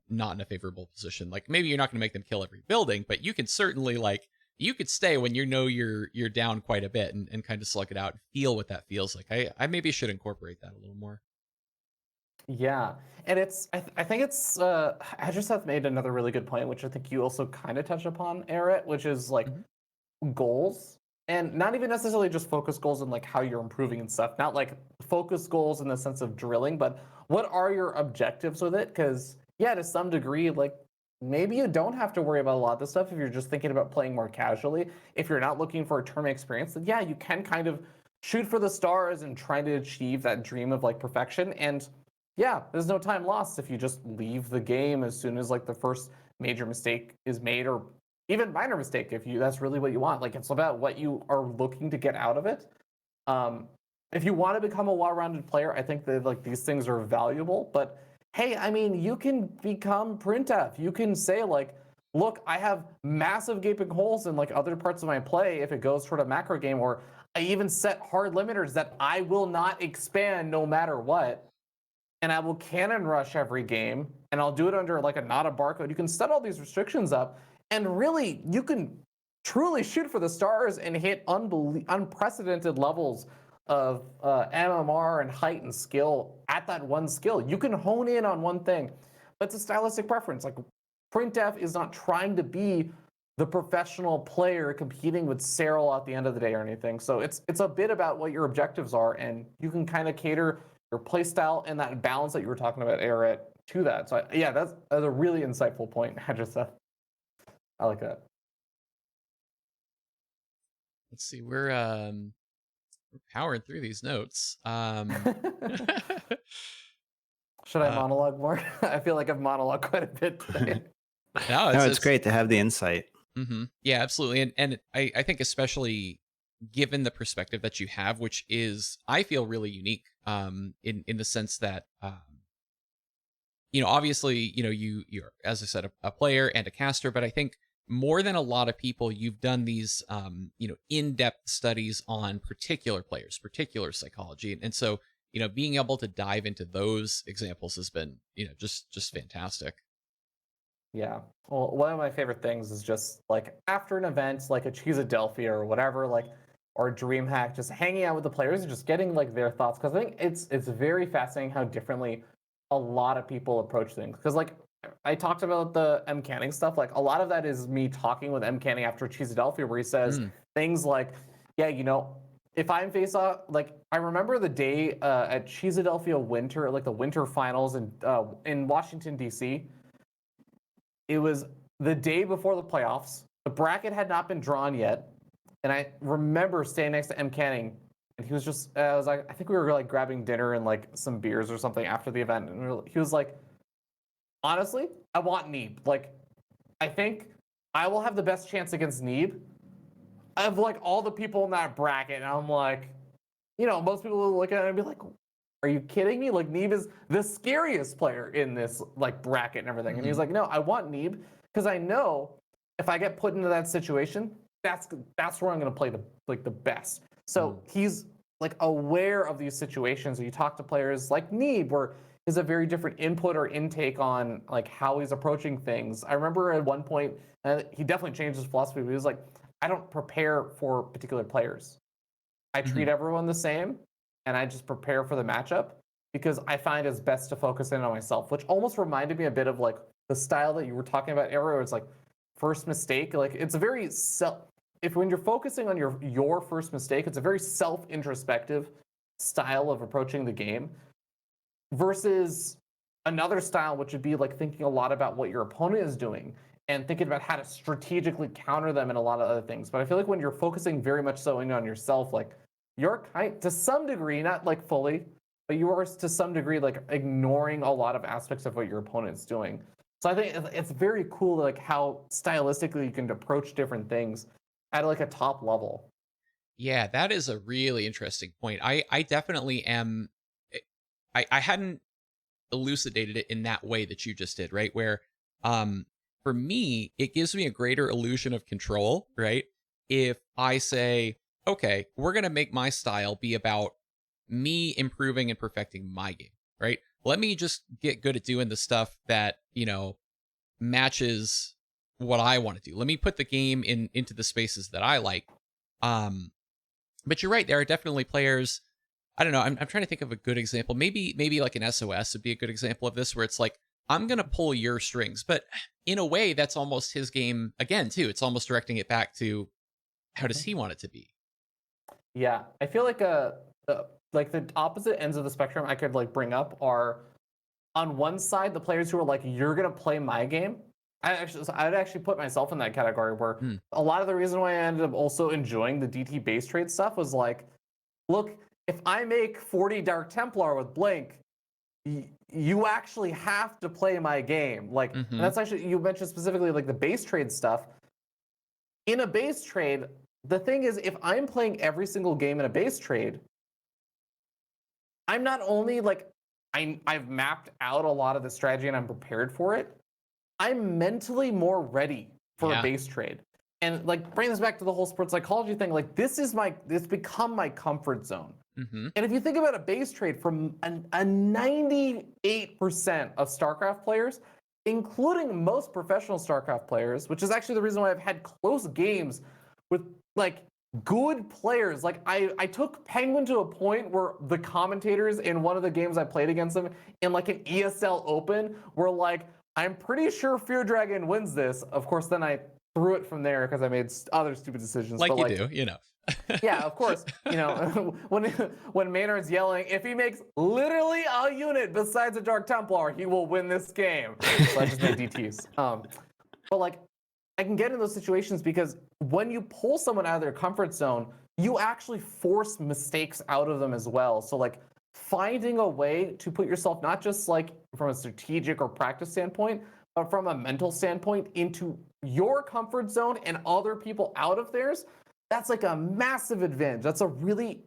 not in a favorable position. Like maybe you're not going to make them kill every building, but you can certainly like you could stay when you're down quite a bit and kind of slug it out and feel what that feels like. I maybe should incorporate that a little more. Yeah, and I think it's I just have made another really good point, which I think you also kind of touched upon, Eric, which is like Mhm. goals, and not even necessarily just focus goals and like how you're improving and stuff. Not like focus goals in the sense of drilling, but what are your objectives with it? Because yeah, to some degree, like maybe you don't have to worry about a lot of this stuff if you're just thinking about playing more casually. If you're not looking for a term experience, then yeah, you can kind of shoot for the stars and try to achieve that dream of like perfection. And yeah, there's no time lost if you just leave the game as soon as like the first major mistake is made, or even minor mistake if you that's really what you want. Like it's about what you are looking to get out of it. Um, if you want to become a well-rounded player, I think that like these things are valuable. But hey, I mean, you can become printf. You can say like, look, I have massive gaping holes in like other parts of my play if it goes toward a macro game, or I even set hard limiters that I will not expand no matter what, and I will cannon rush every game, and I'll do it under like a not a barcode. You can set all these restrictions up, and really, you can truly shoot for the stars and hit unprecedented levels of MMR and height and skill at that one skill. You can hone in on one thing. That's a stylistic preference. Like printf is not trying to be the professional player competing with Cyril at the end of the day or anything. So it's a bit about what your objectives are, and you can kind of cater your play style and that balance that you were talking about, Eric, to that. So yeah, that's a really insightful point, Hadrissa. I like that. Let's see. We're powering through these notes. Should I uh, monologue more? I feel like I've monologued quite a bit today. no, No, it's it's great to have the insight. yeah, absolutely. And I think especially given the perspective that you have, which is I feel really unique, in the sense that obviously, you're, as I said, a player and a caster, but I think more than a lot of people, you've done these in-depth studies on particular players, particular psychology. And so, being able to dive into those examples has been, just fantastic. Yeah. Well, one of my favorite things is just like after an event, like a Cheesadelphia or whatever, like or DreamHack, just hanging out with the players and just getting like their thoughts. Because I think it's very fascinating how differently a lot of people approach things. Because like I talked about the M Canning stuff, like a lot of that is me talking with M Canning after Cheesadelphia, where he says Mm. things like, yeah, if I'm face off, like I remember the day at Cheesadelphia Winter, like the Winter Finals in Washington D.C. It was the day before the playoffs. The bracket had not been drawn yet, and I remember standing next to M. Canning, and he was just, I was like, I think we were like grabbing dinner and like some beers or something after the event, and he was like, honestly, I want Neeb. Like, I think I will have the best chance against Neeb of like all the people in that bracket, and I'm like, most people will look at it and be like, are you kidding me? Like Neeb is the scariest player in this like bracket and everything. And he's Hmm. like, no, I want Neeb because I know if I get put into that situation, that's where I'm going to play the best. Mm. So he's like aware of these situations. You talk to players like Neeb, where is a very different input or intake on like how he's approaching things. I remember at one point, he definitely changed his philosophy. But he was like, I don't prepare for particular players. I Hmm. treat everyone the same, and I just prepare for the matchup because I find it's best to focus in on myself, which almost reminded me a bit of like the style that you were talking about, Arrow. It's like first mistake. Like it's a very if when you're focusing on your first mistake, it's a very self-introspective style of approaching the game versus another style, which would be like thinking a lot about what your opponent is doing and thinking about how to strategically counter them and a lot of other things. But I feel like when you're focusing very much so in on yourself, like you're to some degree, not like fully, but you are to some degree like ignoring a lot of aspects of what your opponent's doing. So I think it's very cool, like how stylistically you can approach different things at like a top level. Yeah, that is a really interesting point. I definitely am. I hadn't elucidated it in that way that you just did, right? Where for me, it gives me a greater illusion of control, right? If I say, okay, we're going to make my style be about me improving and perfecting my game, right? Let me just get good at doing the stuff that, matches what I want to do. Let me put the game into the spaces that I like. But you're right, there are definitely players. I don't know. I'm trying to think of a good example. Maybe like an SOS would be a good example of this, where it's like, I'm gonna pull your strings, but in a way, that's almost his game again too. It's almost directing it back to how does he want it to be? Yeah, I feel like the opposite ends of the spectrum I could like bring up are on one side the players who are like, you're gonna play my game. I'd actually put myself in that category where Hmm. a lot of the reason why I ended up also enjoying the DT base trade stuff was like, look, if I make 40 Dark Templar with Blink, you actually have to play my game. Like, and Mm-hmm. that's actually, you mentioned specifically like the base trade stuff. In a base trade, the thing is, if I'm playing every single game in a base trade, I'm not only like, I've mapped out a lot of the strategy and I'm prepared for it, I'm mentally more ready for a Yeah. base trade. And like bring this back to the whole sports psychology thing, like this become my comfort zone. Mm-hmm. And if you think about a base trade from a 98% of StarCraft players, including most professional StarCraft players, which is actually the reason why I've had close games with like good players. Like I took Penguin to a point where the commentators in one of the games I played against them in like an ESL Open were like, I'm pretty sure Fear Dragon wins this. Of course, then I threw it from there because I made other stupid decisions. Like But you like, do. yeah, of course. When Maynard's yelling, if he makes literally a unit besides a Dark Templar, he will win this game. So I just made DTs. But like, I can get in those situations because when you pull someone out of their comfort zone, you actually force mistakes out of them as well. So like, finding a way to put yourself not just like from a strategic or practice standpoint, but from a mental standpoint into your comfort zone and other people out of theirs, that's like a massive advantage. That's a really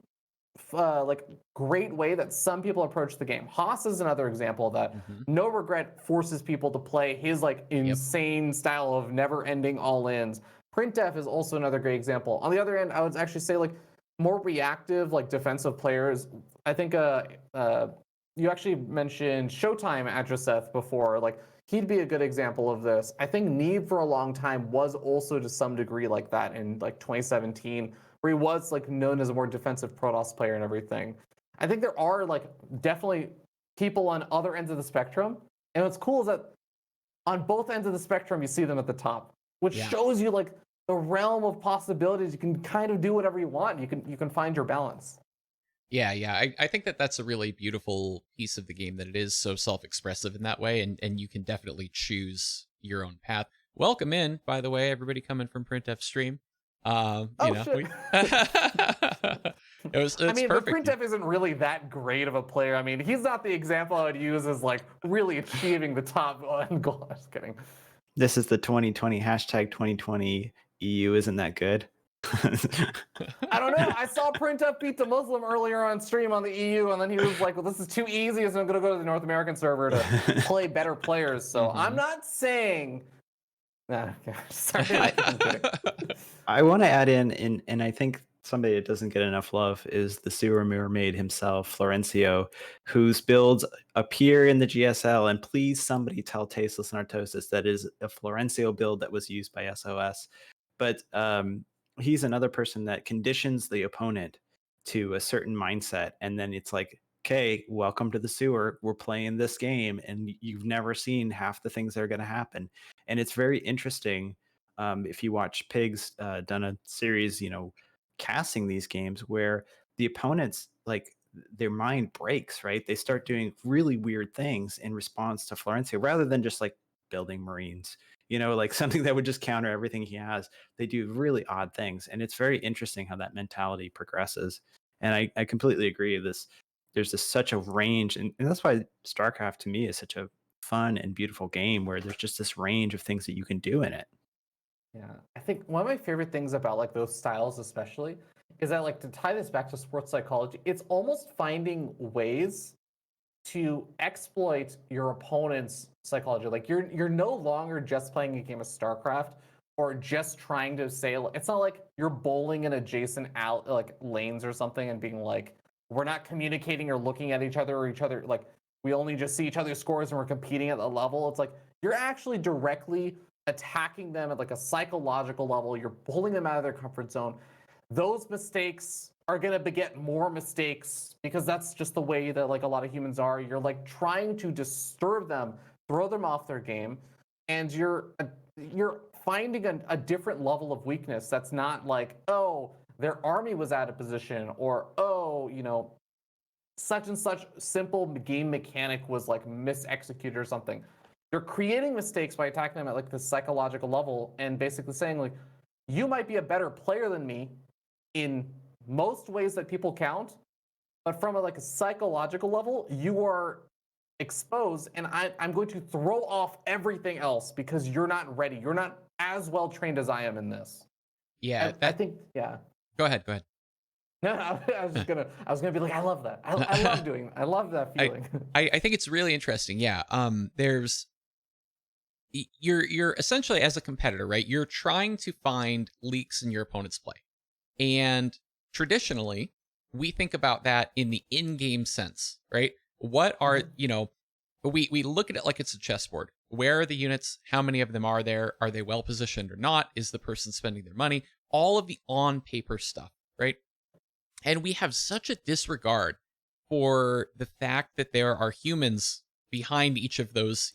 like great way that some people approach the game. Haas is another example of that. Mm-hmm. No Regret forces people to play his like Yep. insane style of never-ending all-ins. Printf is also another great example. On the other end, I would actually say like more reactive, like defensive players. I think you actually mentioned Showtime Adraseth before. Like he'd be a good example of this. I think Neve for a long time was also to some degree like that in like 2017, where he was like known as a more defensive Protoss player and everything. I think there are like definitely people on other ends of the spectrum. And what's cool is that on both ends of the spectrum, you see them at the top, which Yeah. shows you like the realm of possibilities. You can kind of do whatever you want. You can find your balance. Yeah, I think that that's a really beautiful piece of the game, that it is so self-expressive in that way, and you can definitely choose your own path. Welcome in, by the way, everybody coming from Printf stream. Shit. It's I mean, but perfect. Printf isn't really that great of a player. I mean, he's not the example I would use as like really achieving the top goal. Just kidding. This is the 2020 hashtag 2020 EU isn't that good. I don't know. I saw Printf beat the Muslim earlier on stream on the EU, and then he was like, well, this is too easy, so I'm going to go to the North American server to play better players. So I'm not saying... Nah, okay. Sorry. I'm kidding. I want to add in, and I think somebody that doesn't get enough love is the sewer mermaid himself, Florencio, whose builds appear in the GSL. And please, somebody tell Tasteless and Artosis that is a Florencio build that was used by SOS. But he's another person that conditions the opponent to a certain mindset, and then it's like, okay, welcome to the sewer. We're playing this game, and you've never seen half the things that are going to happen. And it's very interesting. If you watch Pigs done a series, casting these games where the opponents, like, their mind breaks, right? They start doing really weird things in response to Florencio rather than just like building Marines, like something that would just counter everything he has. They do really odd things. And it's very interesting how that mentality progresses. And I completely agree. There's such a range. And that's why StarCraft to me is such a fun and beautiful game where there's just this range of things that you can do in it. Yeah, I think one of my favorite things about like those styles, especially, is that like to tie this back to sports psychology, it's almost finding ways to exploit your opponent's psychology. Like you're no longer just playing a game of StarCraft or just trying to say, it's not like you're bowling in adjacent out like lanes or something and being like, we're not communicating or looking at each other like we only just see each other's scores and we're competing at the level. It's like you're actually directly attacking them at like a psychological level. You're pulling them out of their comfort zone. Those mistakes are going to beget more mistakes because that's just the way that like a lot of humans are. You're like trying to disturb them, throw them off their game, and you're finding a different level of weakness that's not like, oh, their army was out of position, or oh, such and such simple game mechanic was like misexecuted or something. You're creating mistakes by attacking them at like the psychological level and basically saying like, you might be a better player than me in most ways that people count, but from a psychological level, you are exposed, and I'm going to throw off everything else because you're not ready. You're not as well trained as I am in this. Yeah, I think, yeah. Go ahead. No, I was gonna be like, I love that. I love that feeling. I think it's really interesting. Yeah. You're essentially, as a competitor, right? You're trying to find leaks in your opponent's play. And traditionally, we think about that in the in-game sense, right? What are, we look at it like it's a chessboard. Where are the units? How many of them are there? Are they well positioned or not? Is the person spending their money? All of the on-paper stuff, right? And we have such a disregard for the fact that there are humans behind each of those,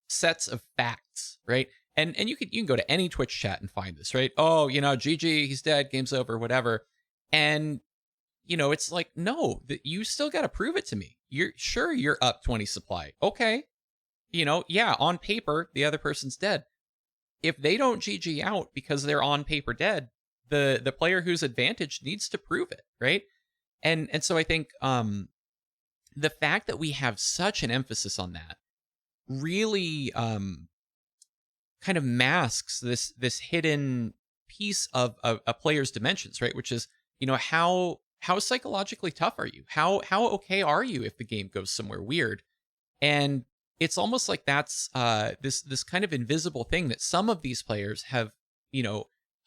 sets of facts, right? And you can go to any Twitch chat and find this, right? Oh, GG, he's dead, game's over, whatever. And it's like, no, that you still got to prove it to me. You're up 20 supply. Okay. Yeah, on paper, the other person's dead. If they don't GG out because they're on paper dead, the player who's advantaged needs to prove it, right? And so I think the fact that we have such an emphasis on that really kind of masks this hidden piece of a player's dimensions, right? Which is, how psychologically tough are you? How okay are you if the game goes somewhere weird? And it's almost like that's this kind of invisible thing that some of these players have,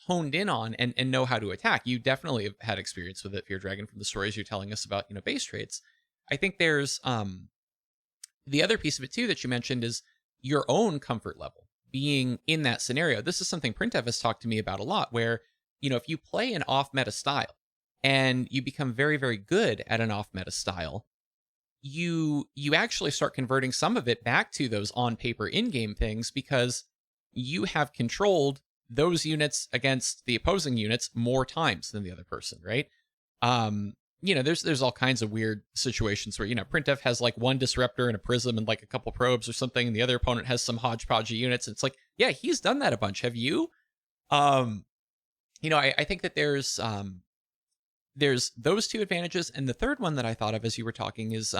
honed in on and know how to attack. You definitely have had experience with it, Fear Dragon, from the stories you're telling us about, base trades. I think there's the other piece of it too that you mentioned is your own comfort level being in that scenario. This is something Printev has talked to me about a lot, where, if you play an off-meta style and you become very, very good at an off-meta style, you actually start converting some of it back to those on-paper in-game things because you have controlled those units against the opposing units more times than the other person, right? There's all kinds of weird situations where, Printev has like one disruptor and a prism and like a couple probes or something, and the other opponent has some hodgepodge of units. And it's like, yeah, he's done that a bunch. Have you? I think that there's those two advantages. And the third one that I thought of as you were talking is,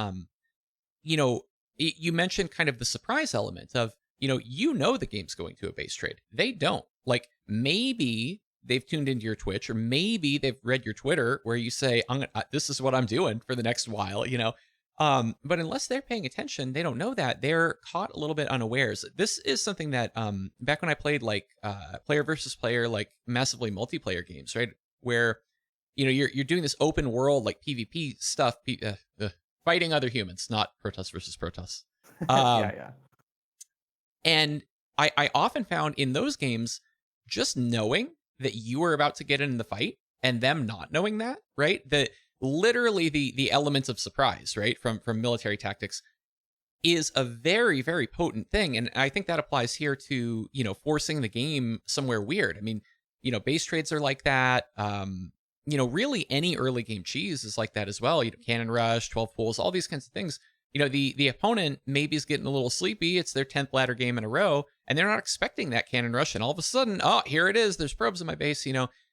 you mentioned kind of the surprise element of, the game's going to a base trade. They don't. Like, maybe they've tuned into your Twitch, or maybe they've read your Twitter where you say, this is what I'm doing for the next while, but unless they're paying attention, they don't know that. They're caught a little bit unawares. This is something that, back when I played like player versus player, like massively multiplayer games, right? Where, you're doing this open world, like PvP stuff, fighting other humans, not Protoss versus Protoss. Yeah. And I often found in those games, just knowing that you were about to get in the fight and them not knowing that, right? That literally the elements of surprise, right? From military tactics is a very, very potent thing. And I think that applies here to, forcing the game somewhere weird. I mean, base trades are like that. Really any early game cheese is like that as well. Cannon rush, 12 pools, all these kinds of things. The opponent maybe is getting a little sleepy. It's their 10th ladder game in a row, and they're not expecting that cannon rush. And all of a sudden, oh, here it is. There's probes in my base,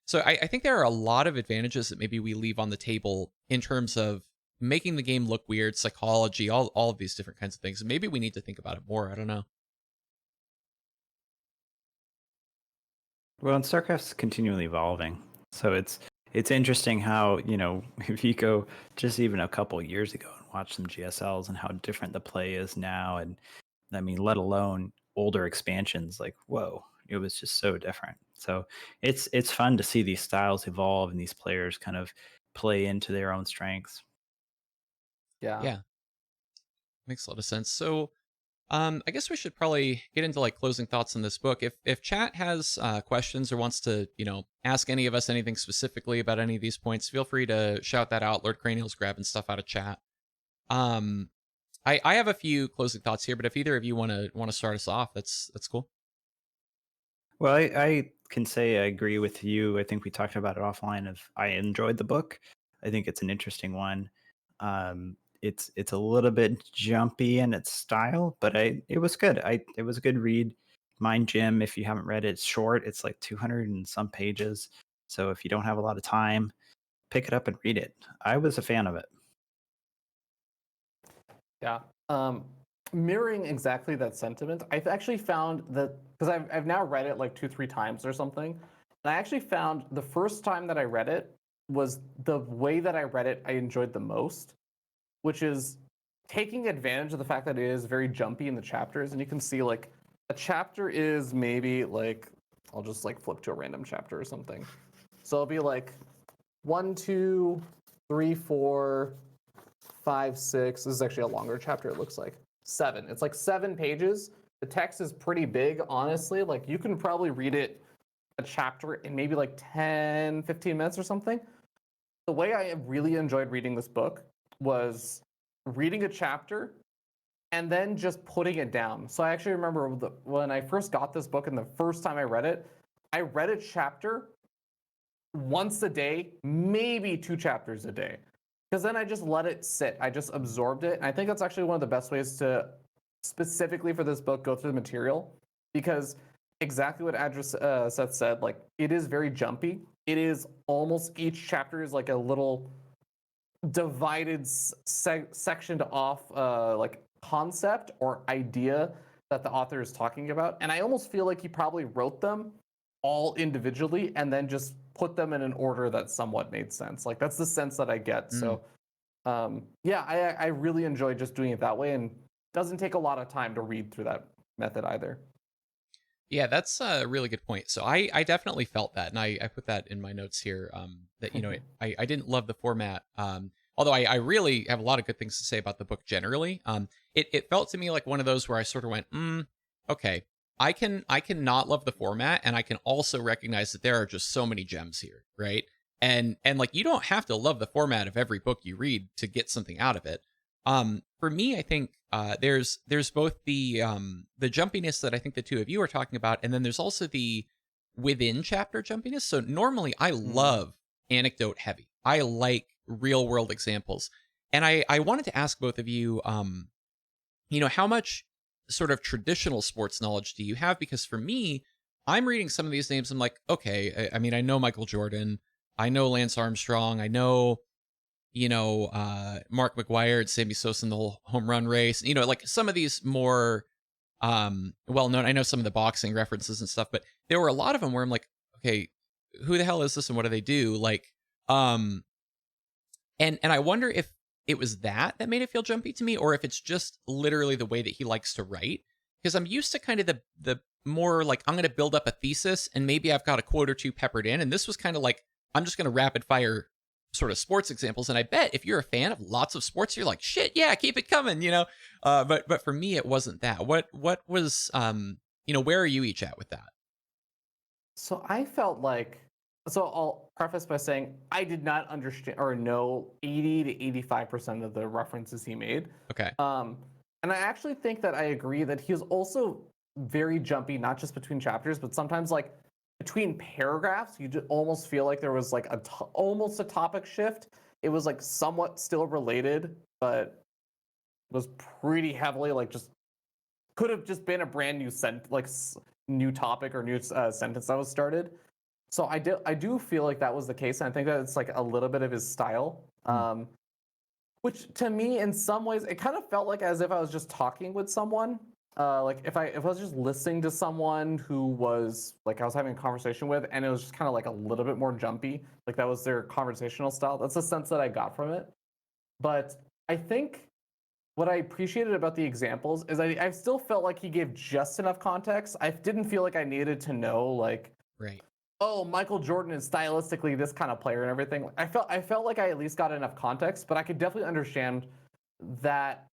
So I think there are a lot of advantages that maybe we leave on the table in terms of making the game look weird, psychology, all of these different kinds of things. And maybe we need to think about it more. I don't know. Well, and StarCraft's continually evolving. So it's interesting how, if you go just even a couple years ago and watch some GSLs and how different the play is now. And I mean, let alone older expansions, like, whoa, it was just so different. So it's fun to see these styles evolve and these players kind of play into their own strengths. Yeah. Yeah, makes a lot of sense. So, I guess we should probably get into like closing thoughts on this book. If chat has questions or wants to, ask any of us anything specifically about any of these points, feel free to shout that out. Lord Cranial's grabbing stuff out of chat. Um, I have a few closing thoughts here, but if either of you want to start us off, that's cool. Well, I can say I agree with you. I think we talked about it offline. Of I enjoyed the book. I think it's an interesting one. It's a little bit jumpy in its style, but it was good. It was a good read. Mind Jim, if you haven't read it, it's short. It's like 200 and some pages. So if you don't have a lot of time, pick it up and read it. I was a fan of it. Yeah. Mirroring exactly that sentiment, I've actually found that because I've now read it like 2-3 times or something, and I actually found the first time that I read it was the way that I read it I enjoyed the most, which is taking advantage of the fact that it is very jumpy in the chapters, and you can see like a chapter is maybe like I'll just like flip to a random chapter or something. So it'll be like 1, 2, 3, 4, 5, 6. This is actually a longer chapter, it looks like. 7. It's like 7 pages. The text is pretty big, honestly. Like you can probably read it a chapter in maybe like 10, 15 minutes or something. The way I really enjoyed reading this book was reading a chapter and then just putting it down. So I actually remember when I first got this book and the first time I read a chapter once a day, maybe 2 chapters a day. Because then I just let it sit. I just absorbed it. And I think that's actually one of the best ways to, specifically for this book, go through the material. Because exactly what Seth said, like, it is very jumpy. It is almost each chapter is like a little divided, sectioned off, like, concept or idea that the author is talking about. And I almost feel like he probably wrote them all individually and then just put them in an order that somewhat made sense. Like that's the sense that I get. So yeah, I really enjoy just doing it that way, and doesn't take a lot of time to read through that method either. Yeah, that's a really good point. So I definitely felt that, and I put that in my notes here. That I didn't love the format. Although I really have a lot of good things to say about the book generally. It felt to me like one of those where I sort of went, okay, I can not love the format, and I can also recognize that there are just so many gems here, right? And like you don't have to love the format of every book you read to get something out of it. For me, I think there's both the jumpiness that I think the two of you are talking about, and then there's also the within chapter jumpiness. So normally I love anecdote heavy. I like real world examples, and I wanted to ask both of you, how much sort of traditional sports knowledge do you have? Because for me, I'm reading some of these names. I'm like, okay, I mean, I know Michael Jordan, I know Lance Armstrong, I know Mark McGwire and Sammy Sosa in the whole home run race. Like some of these more well known. I know some of the boxing references and stuff, but there were a lot of them where I'm like, okay, who the hell is this and what do they do? Like, and I wonder if it was that made it feel jumpy to me, or if it's just literally the way that he likes to write. Because I'm used to kind of the more like I'm going to build up a thesis and maybe I've got a quote or two peppered in, and this was kind of like I'm just going to rapid fire sort of sports examples. And I bet if you're a fan of lots of sports, you're like, shit, yeah, keep it coming, But for me, it wasn't that. What was where are you each at with that? So I felt like, so I'll preface by saying I did not understand or know 80 to 85% of the references he made. Okay. And I actually think that I agree that he was also very jumpy, not just between chapters, but sometimes like between paragraphs, you just almost feel like there was like almost a topic shift. It was like somewhat still related, but was pretty heavily like just could have just been a brand new new topic or new sentence that was started. So I do feel like that was the case, and I think that it's like a little bit of his style. Which to me, in some ways, it kind of felt like as if I was just talking with someone. Like if I was just listening to someone who was like I was having a conversation with, and it was just kind of like a little bit more jumpy, like that was their conversational style. That's the sense that I got from it. But I think what I appreciated about the examples is I still felt like he gave just enough context. I didn't feel like I needed to know like, Right. oh, Michael Jordan is stylistically this kind of player and everything. I felt like I at least got enough context, but I could definitely understand that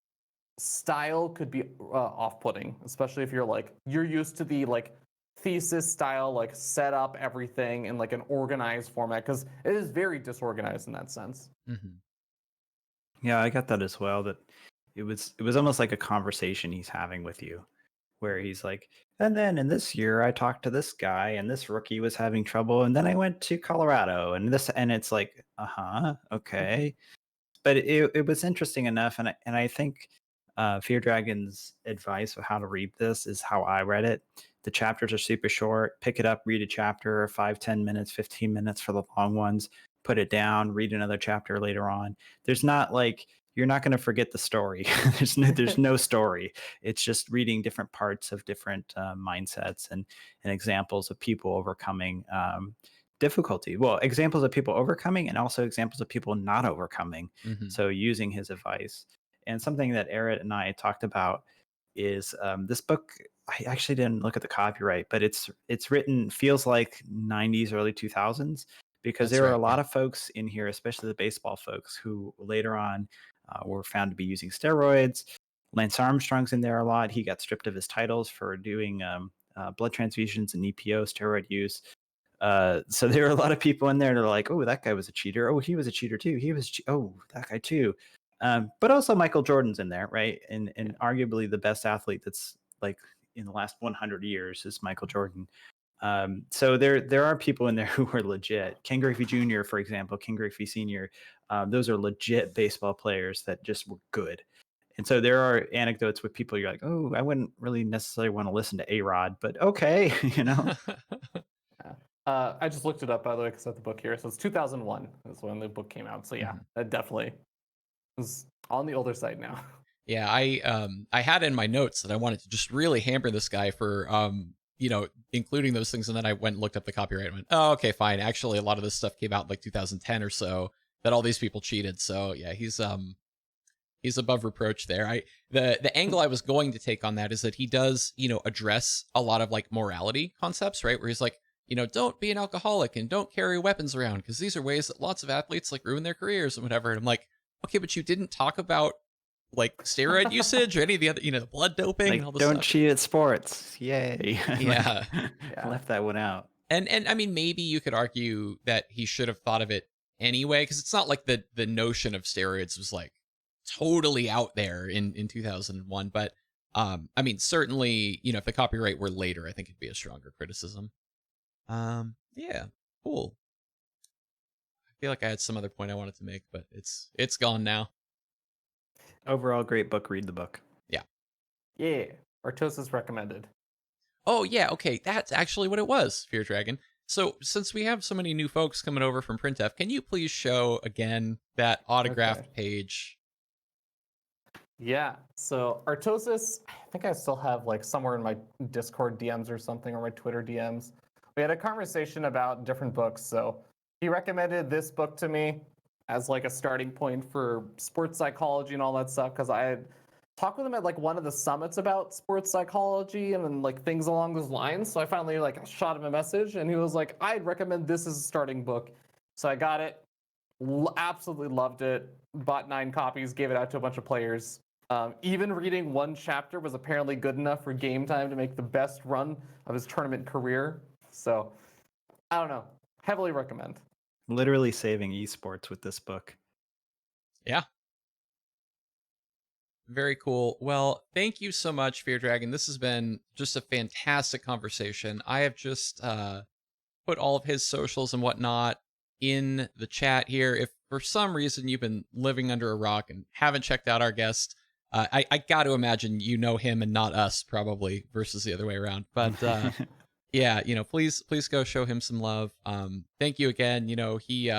style could be off-putting, especially if you're used to the like thesis style, like set up everything in like an organized format, because it is very disorganized in that sense. Hmm. Yeah, I got that as well. That it was almost like a conversation he's having with you, where he's like, and then in this year I talked to this guy, and this rookie was having trouble, and then I went to Colorado, and this, and it's like, okay, but it was interesting enough, and I think Fear Dragon's advice of how to read this is how I read it. The chapters are super short. Pick it up, read a chapter, 5, 10 minutes, 15 minutes for the long ones. Put it down, read another chapter later on. There's not like you're not going to forget the story. there's no story. It's just reading different parts of different mindsets and examples of people overcoming difficulty. Well, examples of people overcoming and also examples of people not overcoming. Hmm. So using his advice. And something that Eric and I talked about is this book. I actually didn't look at the copyright, but it's written feels like 90s, early 2000s, because That's there are right. a lot Yeah. of folks in here, especially the baseball folks, who later on were found to be using steroids. Lance Armstrong's in there a lot. He got stripped of his titles for doing blood transfusions and EPO steroid use. So there are a lot of people in there that are like, oh, that guy was a cheater. Oh, he was a cheater too. Oh, that guy too. But also Michael Jordan's in there, right? And arguably the best athlete that's like in the last 100 years is Michael Jordan. So there are people in there who are legit. Ken Griffey Jr., for example, Ken Griffey Sr. Those are legit baseball players that just were good. And so there are anecdotes with people you're like, oh, I wouldn't really necessarily want to listen to A-Rod, but okay, you know. Yeah. I just looked it up, by the way, because I have the book here. So it's 2001 is when the book came out. So yeah, Mhm. that definitely is on the older side now. Yeah, I had in my notes that I wanted to just really hammer this guy for including those things, and then I went and looked up the copyright and went, oh, okay, fine. Actually, a lot of this stuff came out in like 2010 or so, that all these people cheated. So yeah, he's above reproach there. The angle I was going to take on that is that he does, address a lot of like morality concepts, right? Where he's like, don't be an alcoholic and don't carry weapons around because these are ways that lots of athletes like ruin their careers and whatever. And I'm like, okay, but you didn't talk about like steroid usage or any of the other, the blood doping and all Like, this don't stuff. cheat at sports. Yay. Yeah. I left that one out. And I mean, maybe you could argue that he should have thought of it anyway, because it's not like the notion of steroids was like totally out there in 2001. But I mean, certainly, if the copyright were later, I think it'd be a stronger criticism. Yeah, cool. I feel like I had some other point I wanted to make, but it's gone now. Overall, great book. Read the book. Yeah. Yeah, Artosis recommended. Oh yeah, okay, that's actually what it was, Fear Dragon. So since we have so many new folks coming over from Printf, can you please show again that autographed Okay. page? Yeah. So Artosis, I think I still have like somewhere in my Discord DMs or something, or my Twitter DMs. We had a conversation about different books. So he recommended this book to me as like a starting point for sports psychology and all that stuff, because I had talked with him at like one of the summits about sports psychology and then like things along those lines. So I finally like shot him a message and he was like, I'd recommend this as a starting book. So I got it. Absolutely loved it. Bought 9 copies, gave it out to a bunch of players. Even reading one chapter was apparently good enough for game time to make the best run of his tournament career. So, I don't know. Heavily recommend. Literally saving esports with this book. Yeah. Very cool. Well, thank you so much, Fear Dragon. This has been just a fantastic conversation. I have just put all of his socials and whatnot in the chat here. If for some reason you've been living under a rock and haven't checked out our guest, I got to imagine you know him and not us, probably, versus the other way around. But yeah, please go show him some love. Thank you again. He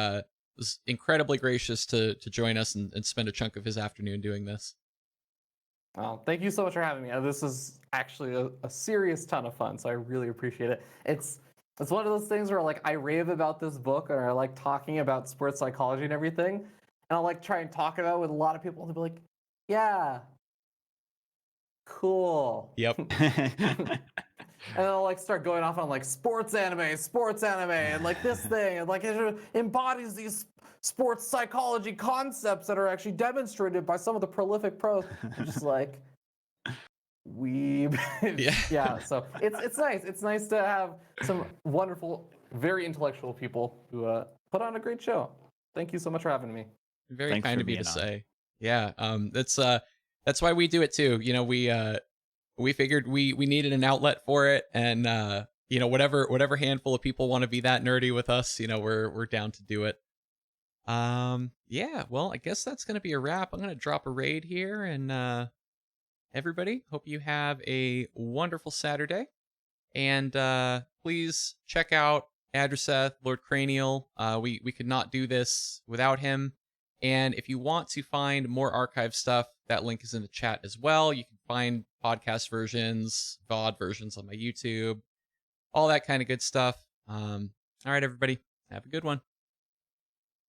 was incredibly gracious to join us and spend a chunk of his afternoon doing this. Well, thank you so much for having me. This is actually a serious ton of fun, so I really appreciate it. It's one of those things where like I rave about this book and I like talking about sports psychology and everything. and I'll like try and talk about it with a lot of people, and they'll be like, "Yeah, cool." Yep. And I'll like start going off on like sports anime, and like this thing, and like it embodies these sports psychology concepts that are actually demonstrated by some of the prolific pros. I'm just like, weeb. Yeah. Yeah. So it's nice. It's nice to have some wonderful, very intellectual people who put on a great show. Thank you so much for having me. Very Thanks kind for of you to being on. say. Yeah. That's why we do it too. You know, we figured we needed an outlet for it, and you know, whatever handful of people want to be that nerdy with us, you know, we're down to do it. Yeah, well, I guess that's gonna be a wrap. I'm gonna drop a raid here, and everybody, hope you have a wonderful Saturday. And please check out Adraseth, Lord Cranial. We could not do this without him. And if you want to find more archive stuff, that link is in the chat as well. You can find podcast versions, VOD versions on my YouTube, all that kind of good stuff. All right, everybody, have a good one.